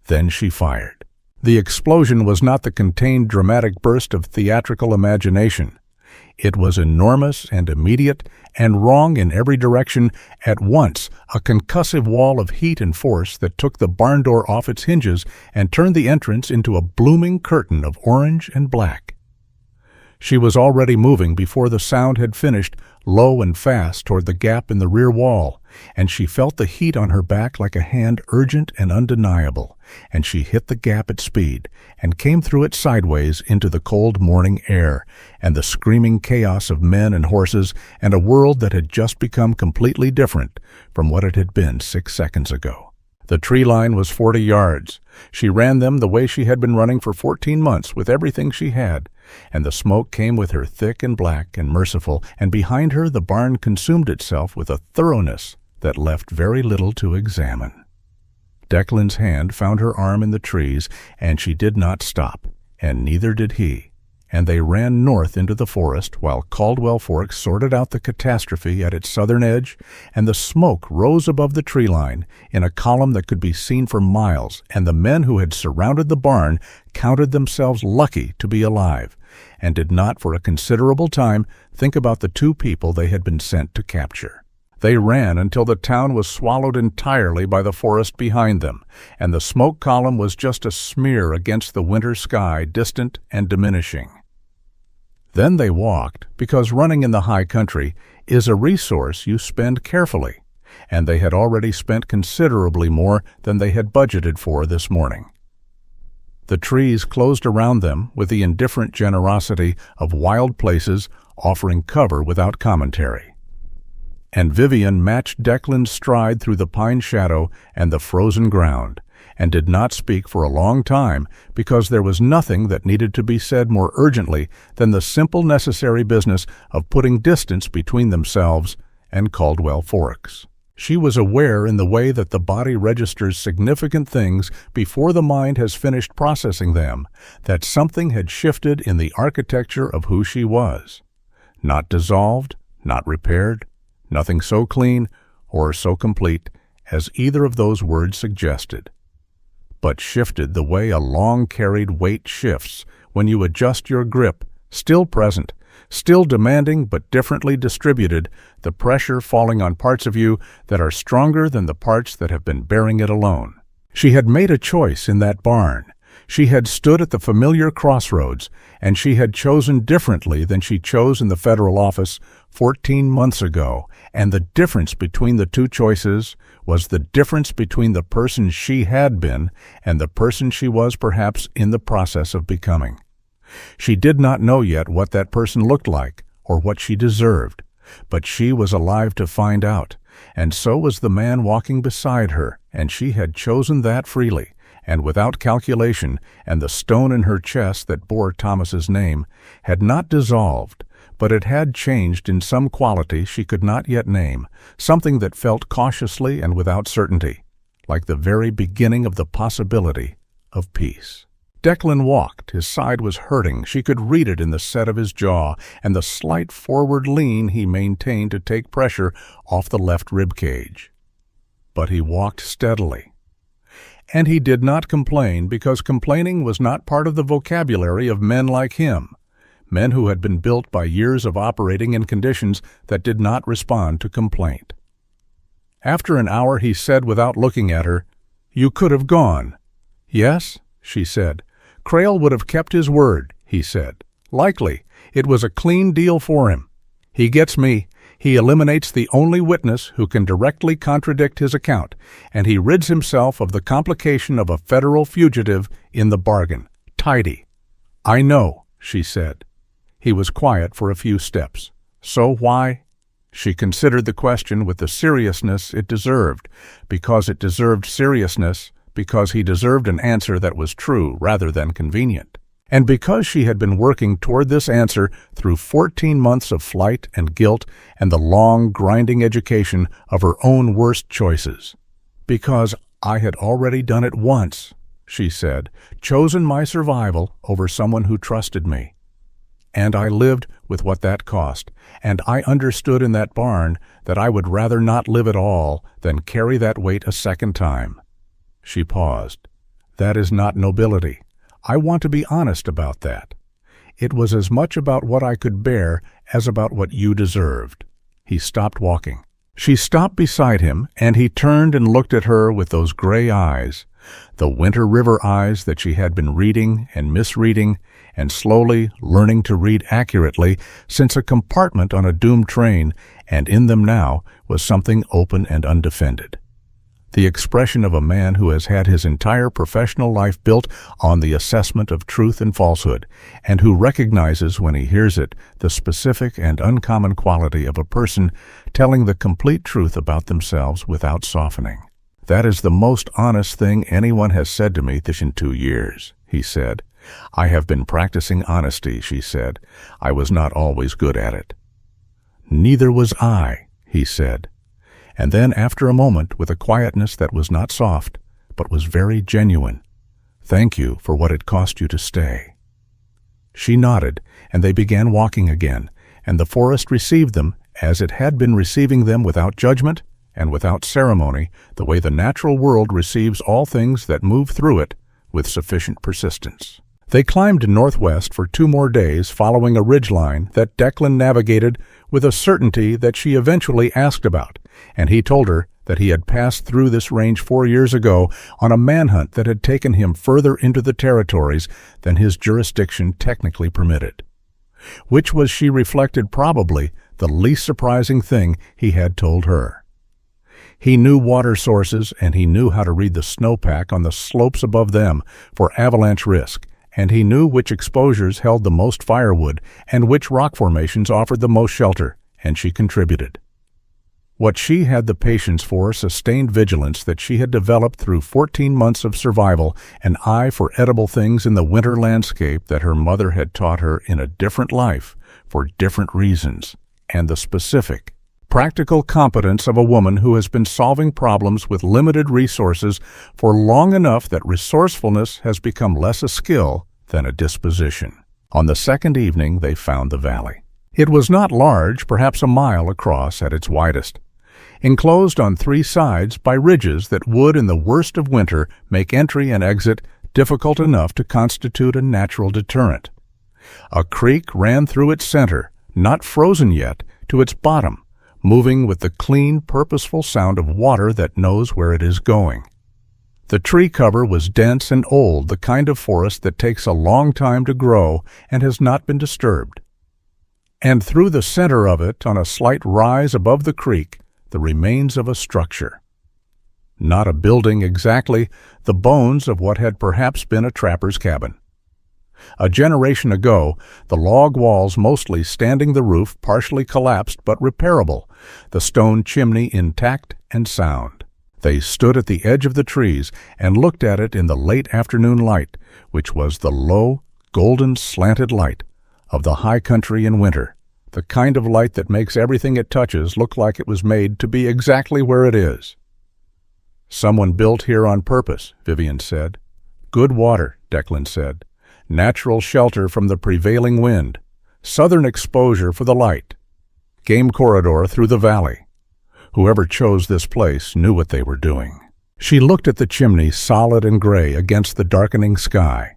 Then she fired. The explosion was not the contained dramatic burst of theatrical imagination. It was enormous and immediate and wrong in every direction at once, a concussive wall of heat and force that took the barn door off its hinges and turned the entrance into a blooming curtain of orange and black. She was already moving before the sound had finished, low and fast toward the gap in the rear wall, and she felt the heat on her back like a hand urgent and undeniable, and she hit the gap at speed and came through it sideways into the cold morning air and the screaming chaos of men and horses and a world that had just become completely different from what it had been 6 seconds ago. The tree line was 40 yards. She ran them the way she had been running for 14 months with everything she had, and the smoke came with her thick and black and merciful, and behind her the barn consumed itself with a thoroughness that left very little to examine. Declan's hand found her arm in the trees, and she did not stop, and neither did he, and they ran north into the forest while Caldwell Forks sorted out the catastrophe at its southern edge, and the smoke rose above the tree line in a column that could be seen for miles, and the men who had surrounded the barn counted themselves lucky to be alive, and did not for a considerable time think about the 2 people they had been sent to capture. They ran until the town was swallowed entirely by the forest behind them, and the smoke column was just a smear against the winter sky, distant and diminishing. Then they walked, because running in the high country is a resource you spend carefully, and they had already spent considerably more than they had budgeted for this morning. The trees closed around them with the indifferent generosity of wild places offering cover without commentary. And Vivienne matched Declan's stride through the pine shadow and the frozen ground, and did not speak for a long time because there was nothing that needed to be said more urgently than the simple necessary business of putting distance between themselves and Caldwell Forks. She was aware in the way that the body registers significant things before the mind has finished processing them, that something had shifted in the architecture of who she was. Not dissolved, not repaired, nothing so clean or so complete as either of those words suggested, but shifted the way a long-carried weight shifts when you adjust your grip, still present, still demanding but differently distributed, the pressure falling on parts of you that are stronger than the parts that have been bearing it alone. She had made a choice in that barn. She had stood at the familiar crossroads, and she had chosen differently than she chose in the federal office 14 months ago, and the difference between the 2 choices was the difference between the person she had been and the person she was perhaps in the process of becoming. She did not know yet what that person looked like or what she deserved, but she was alive to find out, and so was the man walking beside her, and she had chosen that freely and without calculation, and the stone in her chest that bore Thomas's name had not dissolved, but it had changed in some quality she could not yet name, something that felt cautiously and without certainty, like the very beginning of the possibility of peace. Declan walked. His side was hurting. She could read it in the set of his jaw and the slight forward lean he maintained to take pressure off the left rib cage. But he walked steadily. And he did not complain, because complaining was not part of the vocabulary of men like him, men who had been built by years of operating in conditions that did not respond to complaint. After an hour he said without looking at her, "You could have gone." "Yes," she said. "Crail would have kept his word," he said. "Likely. It was a clean deal for him. He gets me. He eliminates the only witness who can directly contradict his account, and he rids himself of the complication of a federal fugitive in the bargain. tidy. "I know," she said. He was quiet for a few steps. "So why?" She considered the question with the seriousness it deserved, because it deserved seriousness, because he deserved an answer that was true rather than convenient. And because she had been working toward this answer through 14 months of flight and guilt and the long, grinding education of her own worst choices. "Because I had already done it once," she said, "chosen my survival over someone who trusted me. And I lived with what that cost, and I understood in that barn that I would rather not live at all than carry that weight a second time." She paused. "That is not nobility. I want to be honest about that. It was as much about what I could bear as about what you deserved." He stopped walking. She stopped beside him, and he turned and looked at her with those gray eyes, the Winter River eyes that she had been reading and misreading and slowly learning to read accurately since a compartment on a doomed train, and in them now was something open and undefended. The expression of a man who has had his entire professional life built on the assessment of truth and falsehood, and who recognizes when he hears it the specific and uncommon quality of a person telling the complete truth about themselves without softening. "That is the most honest thing anyone has said to me this in 2 years," he said. "I have been practicing honesty," she said. "I was not always good at it." "Neither was I," he said. And then, after a moment, with a quietness that was not soft, but was very genuine, "Thank you for what it cost you to stay." She nodded, and they began walking again, and the forest received them as it had been receiving them, without judgment and without ceremony, the way the natural world receives all things that move through it with sufficient persistence. They climbed northwest for 2 more days, following a ridgeline that Declan navigated with a certainty that she eventually asked about, and he told her that he had passed through this range 4 years ago on a manhunt that had taken him further into the territories than his jurisdiction technically permitted. Which was, she reflected, probably the least surprising thing he had told her. He knew water sources, and he knew how to read the snowpack on the slopes above them for avalanche risk, and he knew which exposures held the most firewood and which rock formations offered the most shelter, and she contributed. What she had the patience for, sustained vigilance that she had developed through 14 months of survival, an eye for edible things in the winter landscape that her mother had taught her in a different life for different reasons, and the specific, practical competence of a woman who has been solving problems with limited resources for long enough that resourcefulness has become less a skill than a disposition. On the second evening, they found the valley. It was not large, perhaps a mile across at its widest, enclosed on 3 sides by ridges that would, in the worst of winter, make entry and exit difficult enough to constitute a natural deterrent. A creek ran through its center, not frozen yet, to its bottom, moving with the clean, purposeful sound of water that knows where it is going. The tree cover was dense and old, the kind of forest that takes a long time to grow and has not been disturbed. And through the center of it, on a slight rise above the creek, the remains of a structure. Not a building exactly, the bones of what had perhaps been a trapper's cabin. A generation ago, the log walls mostly standing the roof partially collapsed but repairable, the stone chimney intact and sound. They stood at the edge of the trees and looked at it in the late afternoon light, which was the low, golden, slanted light of the high country in winter, the kind of light that makes everything it touches look like it was made to be exactly where it is. "Someone built here on purpose," Vivienne said. "Good water," Declan said. "Natural shelter from the prevailing wind. Southern exposure for the light. Game corridor through the valley. Whoever chose this place knew what they were doing." She looked at the chimney, solid and gray against the darkening sky.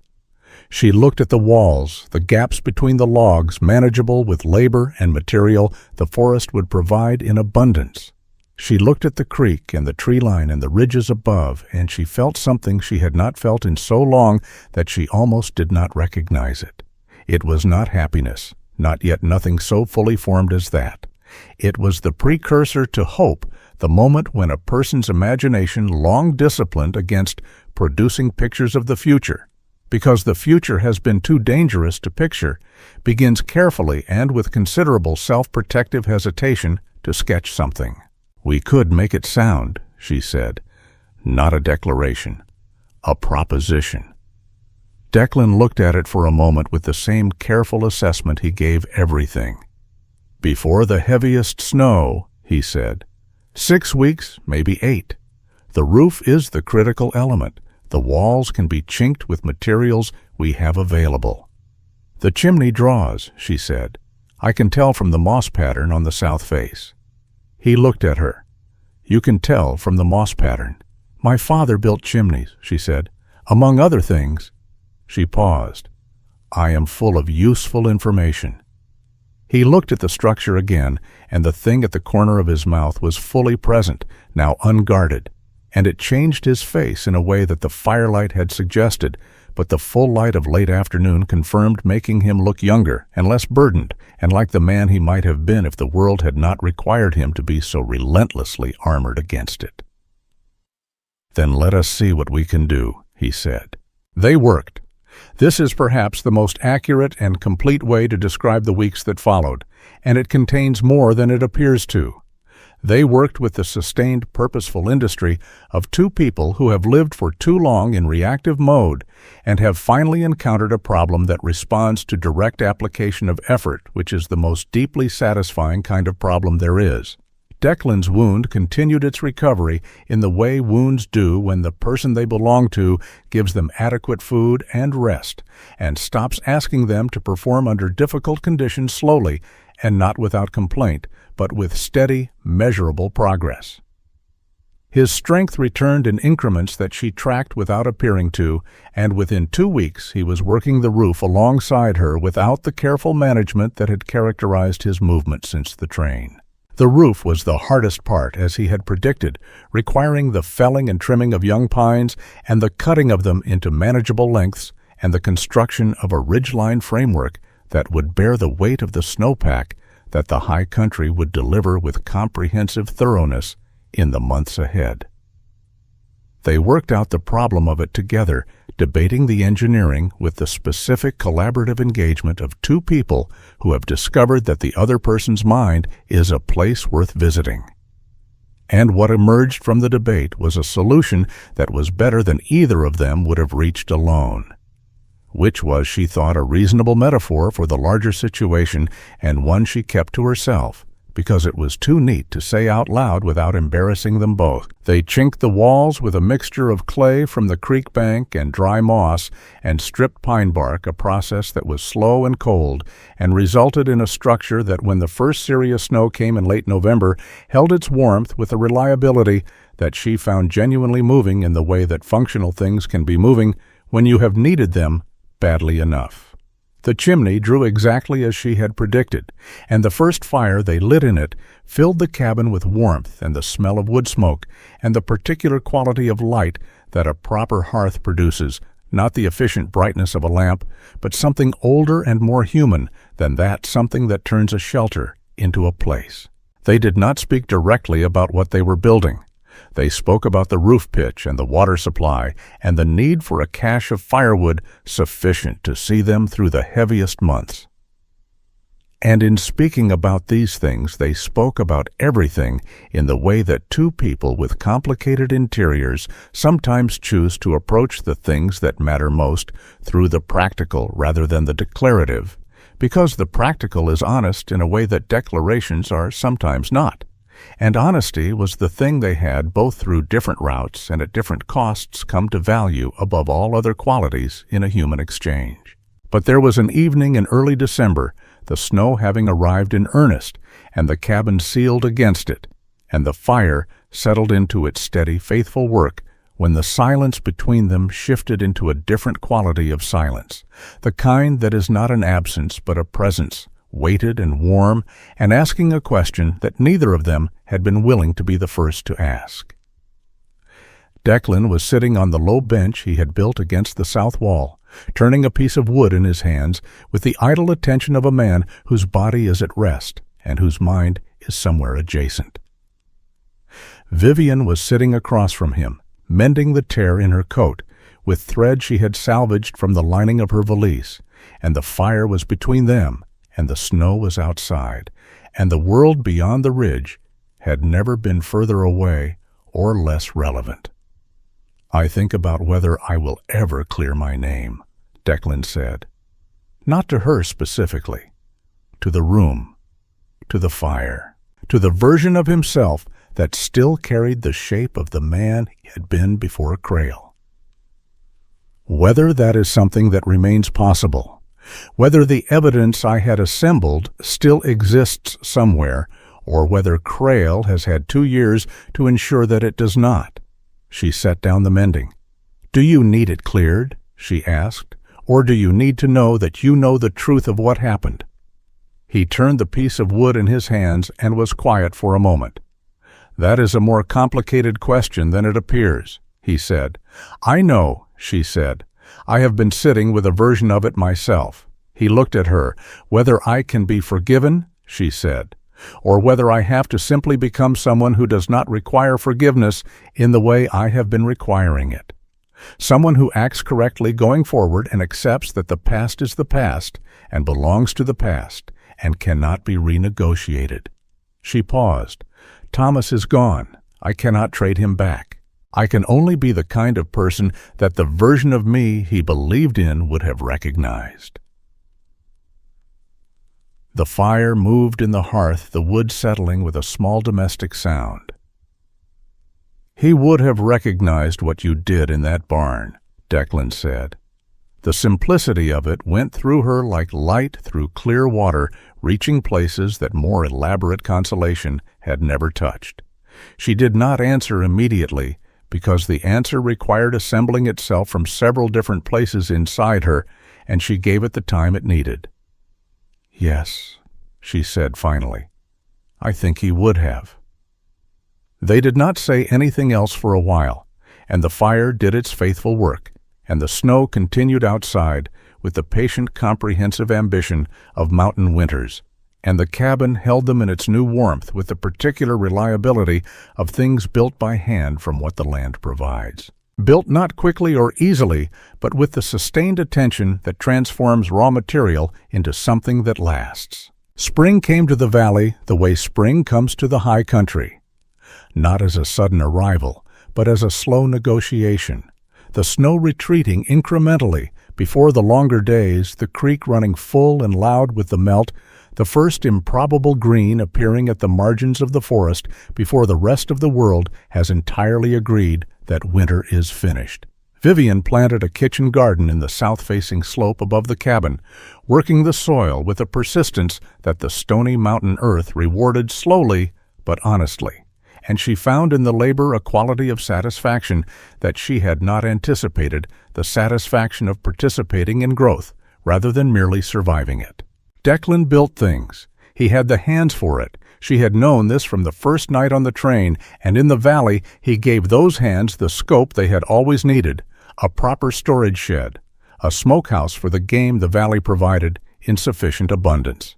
She looked at the walls, the gaps between the logs, manageable with labor and material the forest would provide in abundance. She looked at the creek and the tree line and the ridges above, and she felt something she had not felt in so long that she almost did not recognize it. It was not happiness, not yet nothing so fully formed as that. It was the precursor to hope, the moment when a person's imagination, long disciplined against producing pictures of the future, because the future has been too dangerous to picture, begins carefully and with considerable self-protective hesitation to sketch something. "We could make it sound," she said. "Not a declaration. A proposition." Declan looked at it for a moment with the same careful assessment he gave everything. "Before the heaviest snow," he said. 6 weeks, maybe 8. The roof is the critical element. The walls can be chinked with materials we have available. "The chimney draws," she said. "I can tell from the moss pattern on the south face." He looked at her. "You can tell from the moss pattern." "My father built chimneys," she said. "Among other things." She paused. "I am full of useful information." He looked at the structure again, and the thing at the corner of his mouth was fully present, now unguarded, and it changed his face in a way that the firelight had suggested, but the full light of late afternoon confirmed, making him look younger and less burdened, and like the man he might have been if the world had not required him to be so relentlessly armored against it. "Then let us see what we can do," he said. They worked. This is perhaps the most accurate and complete way to describe the weeks that followed, and it contains more than it appears to. They worked with the sustained, purposeful industry of two people who have lived for too long in reactive mode and have finally encountered a problem that responds to direct application of effort, which is the most deeply satisfying kind of problem there is. Declan's wound continued its recovery in the way wounds do when the person they belong to gives them adequate food and rest, and stops asking them to perform under difficult conditions slowly and not without complaint, but with steady, measurable progress. His strength returned in increments that she tracked without appearing to, and within 2 weeks he was working the roof alongside her without the careful management that had characterized his movement since the train. The roof was the hardest part, as he had predicted, requiring the felling and trimming of young pines and the cutting of them into manageable lengths and the construction of a ridgeline framework that would bear the weight of the snowpack that the high country would deliver with comprehensive thoroughness in the months ahead. They worked out the problem of it together, debating the engineering with the specific collaborative engagement of two people who have discovered that the other person's mind is a place worth visiting. And what emerged from the debate was a solution that was better than either of them would have reached alone, which was, she thought, a reasonable metaphor for the larger situation and one she kept to herself, because it was too neat to say out loud without embarrassing them both. They chinked the walls with a mixture of clay from the creek bank and dry moss and stripped pine bark, a process that was slow and cold, and resulted in a structure that, when the first serious snow came in late November, held its warmth with a reliability that she found genuinely moving in the way that functional things can be moving when you have needed them badly enough. The chimney drew exactly as she had predicted, and the first fire they lit in it filled the cabin with warmth and the smell of wood smoke and the particular quality of light that a proper hearth produces, not the efficient brightness of a lamp, but something older and more human than that something that turns a shelter into a place. They did not speak directly about what they were building. They spoke about the roof pitch and the water supply and the need for a cache of firewood sufficient to see them through the heaviest months. And in speaking about these things, they spoke about everything in the way that two people with complicated interiors sometimes choose to approach the things that matter most through the practical rather than the declarative, because the practical is honest in a way that declarations are sometimes not. And honesty was the thing they had, both through different routes and at different costs, come to value above all other qualities in a human exchange. But there was an evening in early December, the snow having arrived in earnest, and the cabin sealed against it, and the fire settled into its steady, faithful work, when the silence between them shifted into a different quality of silence, the kind that is not an absence but a presence, weighted and warm, and asking a question that neither of them had been willing to be the first to ask. Declan was sitting on the low bench he had built against the south wall, turning a piece of wood in his hands with the idle attention of a man whose body is at rest and whose mind is somewhere adjacent. Vivienne was sitting across from him, mending the tear in her coat, with thread she had salvaged from the lining of her valise, and the fire was between them, and the snow was outside, and the world beyond the ridge had never been further away or less relevant. "I think about whether I will ever clear my name," Declan said. Not to her specifically, to the room, to the fire, to the version of himself that still carried the shape of the man he had been before Crail. Whether that is something that remains possible, whether the evidence I had assembled still exists somewhere, or whether Crail has had 2 years to ensure that it does not. She set down the mending. "Do you need it cleared?" she asked. "Or do you need to know that you know the truth of what happened?" He turned the piece of wood in his hands and was quiet for a moment. "That is a more complicated question than it appears," he said. "I know," she said. "I have been sitting with a version of it myself." He looked at her. "Whether I can be forgiven," she said, "or whether I have to simply become someone who does not require forgiveness in the way I have been requiring it. Someone who acts correctly going forward and accepts that the past is the past and belongs to the past and cannot be renegotiated." She paused. "Thomas is gone. I cannot trade him back. I can only be the kind of person that the version of me he believed in would have recognized." The fire moved in the hearth, the wood settling with a small domestic sound. "He would have recognized what you did in that barn," Declan said. The simplicity of it went through her like light through clear water, reaching places that more elaborate consolation had never touched. She did not answer immediately, because the answer required assembling itself from several different places inside her, and she gave it the time it needed. "Yes," she said finally. "I think he would have." They did not say anything else for a while, and the fire did its faithful work, and the snow continued outside with the patient, comprehensive ambition of mountain winters, and the cabin held them in its new warmth with the particular reliability of things built by hand from what the land provides. Built not quickly or easily, but with the sustained attention that transforms raw material into something that lasts. Spring came to the valley the way spring comes to the high country. Not as a sudden arrival, but as a slow negotiation. The snow retreating incrementally before the longer days, the creek running full and loud with the melt, the first improbable green appearing at the margins of the forest before the rest of the world has entirely agreed that winter is finished. Vivienne planted a kitchen garden in the south-facing slope above the cabin, working the soil with a persistence that the stony mountain earth rewarded slowly but honestly, and she found in the labor a quality of satisfaction that she had not anticipated, the satisfaction of participating in growth rather than merely surviving it. Declan built things. He had the hands for it. She had known this from the first night on the train, and in the valley he gave those hands the scope they had always needed, a proper storage shed, a smokehouse for the game the valley provided in sufficient abundance.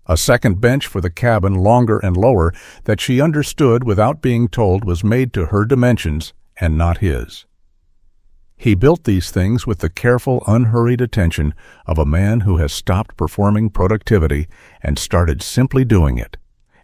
A second bench for the cabin, longer and lower, that she understood without being told was made to her dimensions and not his. He built these things with the careful, unhurried attention of a man who has stopped performing productivity and started simply doing it,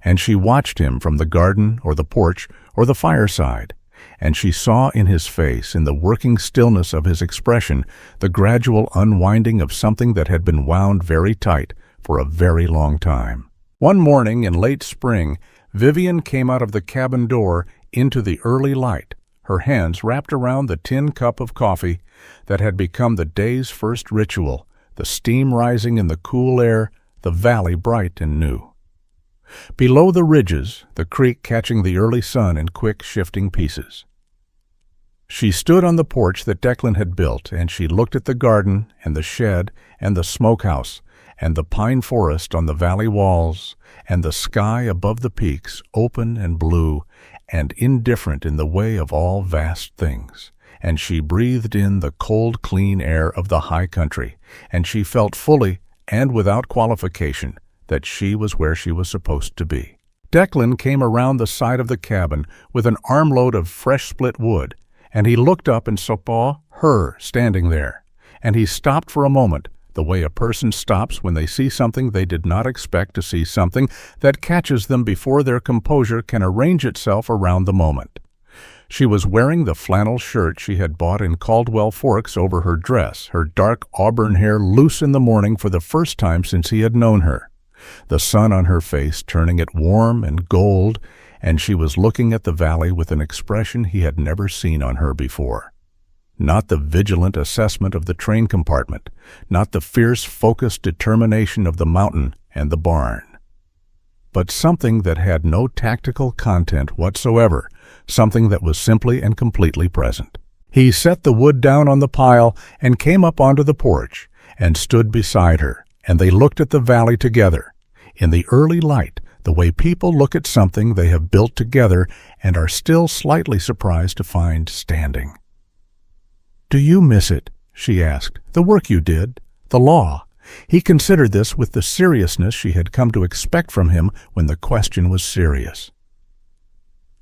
and she watched him from the garden or the porch or the fireside, and she saw in his face, in the working stillness of his expression, the gradual unwinding of something that had been wound very tight for a very long time. One morning in late spring, Vivienne came out of the cabin door into the early light, her hands wrapped around the tin cup of coffee that had become the day's first ritual, the steam rising in the cool air, the valley bright and new. Below the ridges, the creek catching the early sun in quick, shifting pieces. She stood on the porch that Declan had built, and she looked at the garden and the shed and the smokehouse and the pine forest on the valley walls and the sky above the peaks, open and blue and indifferent in the way of all vast things. And she breathed in the cold, clean air of the high country, and she felt fully and without qualification that she was where she was supposed to be. Declan came around the side of the cabin with an armload of fresh split wood, and he looked up and saw her standing there. And he stopped for a moment, the way a person stops when they see something they did not expect to see, something that catches them before their composure can arrange itself around the moment. She was wearing the flannel shirt she had bought in Caldwell Forks over her dress, her dark auburn hair loose in the morning for the first time since he had known her, the sun on her face turning it warm and gold, and she was looking at the valley with an expression he had never seen on her before. Not the vigilant assessment of the train compartment, not the fierce, focused determination of the mountain and the barn, but something that had no tactical content whatsoever, something that was simply and completely present. He set the wood down on the pile and came up onto the porch and stood beside her, and they looked at the valley together. In the early light, the way people look at something they have built together and are still slightly surprised to find standing. "Do you miss it?" she asked. "The work you did? The law?" He considered this with the seriousness she had come to expect from him when the question was serious.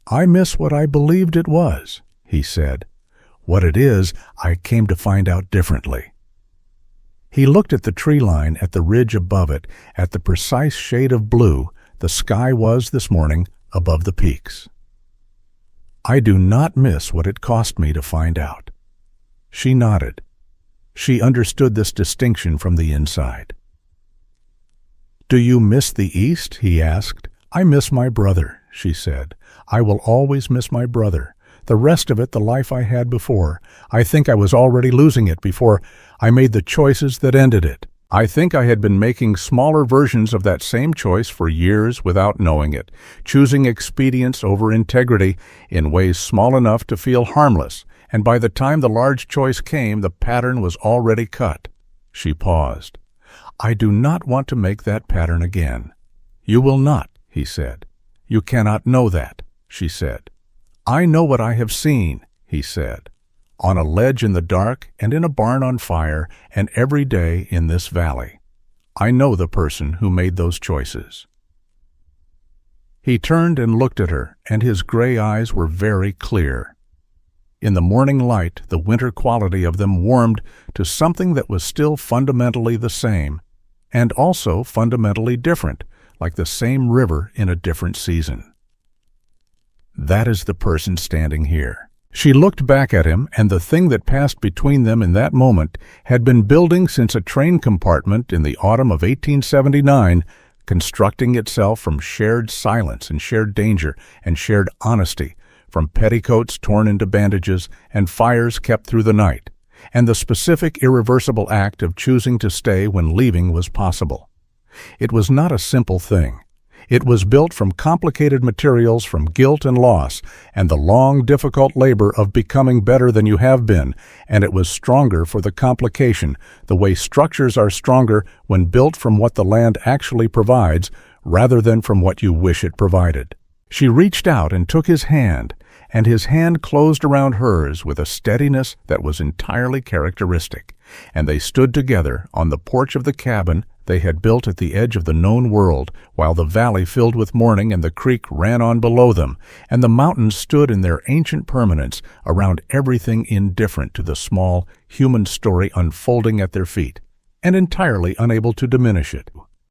"I miss what I believed it was," he said. "What it is, I came to find out differently." He looked at the tree line, at the ridge above it, at the precise shade of blue the sky was this morning above the peaks. "I do not miss what it cost me to find out." She nodded. She understood this distinction from the inside. "Do you miss the East?" he asked. "I miss my brother," she said. "I will always miss my brother. The rest of it, the life I had before, I think I was already losing it before I made the choices that ended it. I think I had been making smaller versions of that same choice for years without knowing it, choosing expedience over integrity in ways small enough to feel harmless, and by the time the large choice came, the pattern was already cut." She paused. "I do not want to make that pattern again." "You will not," he said. "You cannot know that," she said. "I know what I have seen," he said, "on a ledge in the dark and in a barn on fire and every day in this valley. I know the person who made those choices." He turned and looked at her, and his gray eyes were very clear. In the morning light, the winter quality of them warmed to something that was still fundamentally the same, and also fundamentally different, like the same river in a different season. "That is the person standing here." She looked back at him, and the thing that passed between them in that moment had been building since a train compartment in the autumn of 1879, constructing itself from shared silence and shared danger and shared honesty, from petticoats torn into bandages and fires kept through the night, and the specific irreversible act of choosing to stay when leaving was possible. It was not a simple thing. It was built from complicated materials, from guilt and loss, and the long, difficult labor of becoming better than you have been, and it was stronger for the complication, the way structures are stronger when built from what the land actually provides, rather than from what you wish it provided. She reached out and took his hand, and his hand closed around hers with a steadiness that was entirely characteristic, and they stood together on the porch of the cabin they had built at the edge of the known world, while the valley filled with morning and the creek ran on below them, and the mountains stood in their ancient permanence around everything indifferent to the small human story unfolding at their feet, and entirely unable to diminish it.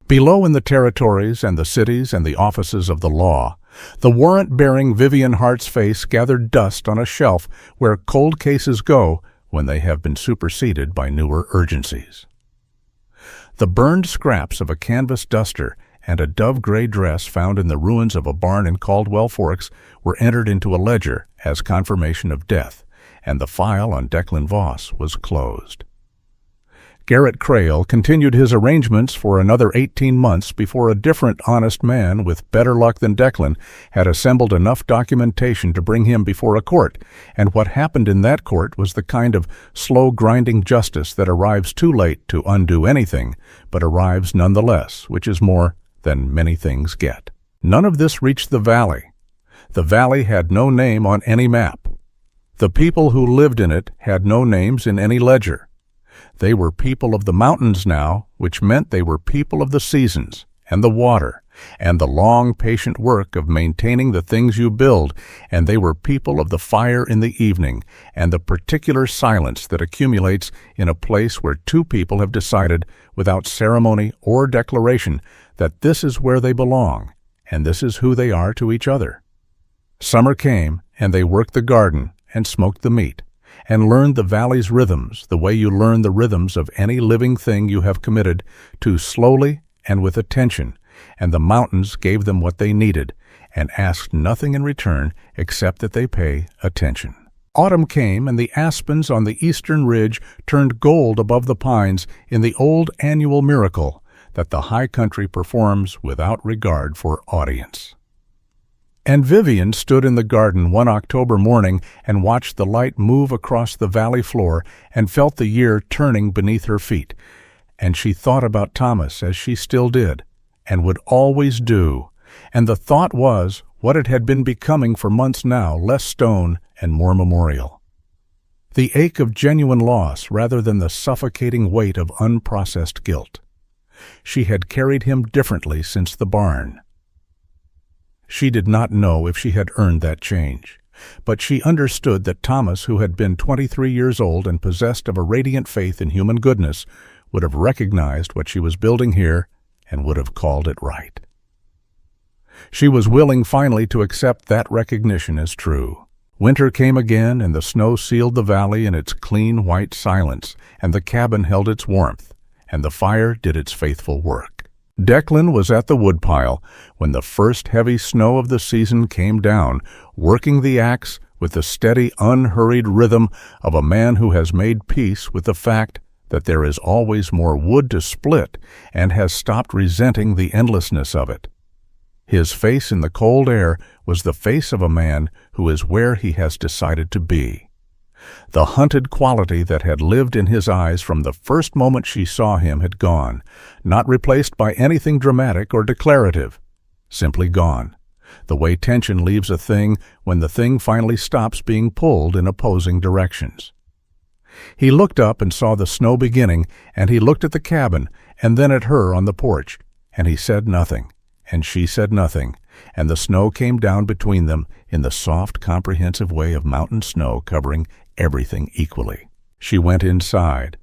Below in the territories and the cities and the offices of the law, the warrant bearing Vivienne Hart's face gathered dust on a shelf where cold cases go when they have been superseded by newer urgencies. The burned scraps of a canvas duster and a dove-gray dress found in the ruins of a barn in Caldwell Forks were entered into a ledger as confirmation of death, and the file on Declan Voss was closed. Garrett Crail continued his arrangements for another 18 months before a different honest man with better luck than Declan had assembled enough documentation to bring him before a court, and what happened in that court was the kind of slow grinding justice that arrives too late to undo anything, but arrives nonetheless, which is more than many things get. None of this reached the valley. The valley had no name on any map. The people who lived in it had no names in any ledger. They were people of the mountains now, which meant they were people of the seasons and the water, and the long, patient work of maintaining the things you build, and they were people of the fire in the evening, and the particular silence that accumulates in a place where two people have decided, without ceremony or declaration, that this is where they belong, and this is who they are to each other. Summer came, and they worked the garden, and smoked the meat, and learned the valley's rhythms, the way you learn the rhythms of any living thing you have committed to slowly and with attention, and the mountains gave them what they needed, and asked nothing in return except that they pay attention. Autumn came, and the aspens on the eastern ridge turned gold above the pines in the old annual miracle that the high country performs without regard for audience. And Vivienne stood in the garden one October morning and watched the light move across the valley floor and felt the year turning beneath her feet. And she thought about Thomas, as she still did, and would always do, and the thought was what it had been becoming for months now, less stone and more memorial. The ache of genuine loss rather than the suffocating weight of unprocessed guilt. She had carried him differently since the barn. She did not know if she had earned that change, but she understood that Thomas, who had been 23 years old and possessed of a radiant faith in human goodness, would have recognized what she was building here and would have called it right. She was willing finally to accept that recognition as true. Winter came again, and the snow sealed the valley in its clean white silence, and the cabin held its warmth, and the fire did its faithful work. Declan was at the woodpile when the first heavy snow of the season came down, working the axe with the steady, unhurried rhythm of a man who has made peace with the fact that there is always more wood to split and has stopped resenting the endlessness of it. His face in the cold air was the face of a man who is where he has decided to be. The hunted quality that had lived in his eyes from the first moment she saw him had gone, not replaced by anything dramatic or declarative, simply gone, the way tension leaves a thing when the thing finally stops being pulled in opposing directions. He looked up and saw the snow beginning, and he looked at the cabin, and then at her on the porch, and he said nothing, and she said nothing, and the snow came down between them in the soft, comprehensive way of mountain snow covering everything equally. She went inside.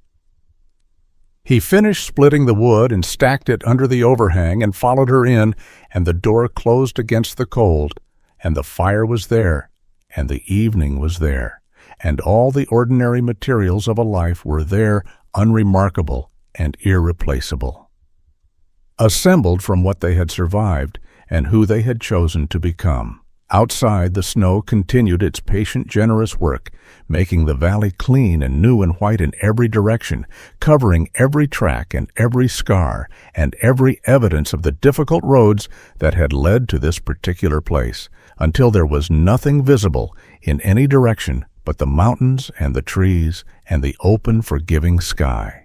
He finished splitting the wood and stacked it under the overhang and followed her in, and the door closed against the cold, and the fire was there, and the evening was there, and all the ordinary materials of a life were there, unremarkable and irreplaceable, assembled from what they had survived and who they had chosen to become. Outside, the snow continued its patient, generous work, making the valley clean and new and white in every direction, covering every track and every scar and every evidence of the difficult roads that had led to this particular place, until there was nothing visible in any direction but the mountains and the trees and the open, forgiving sky.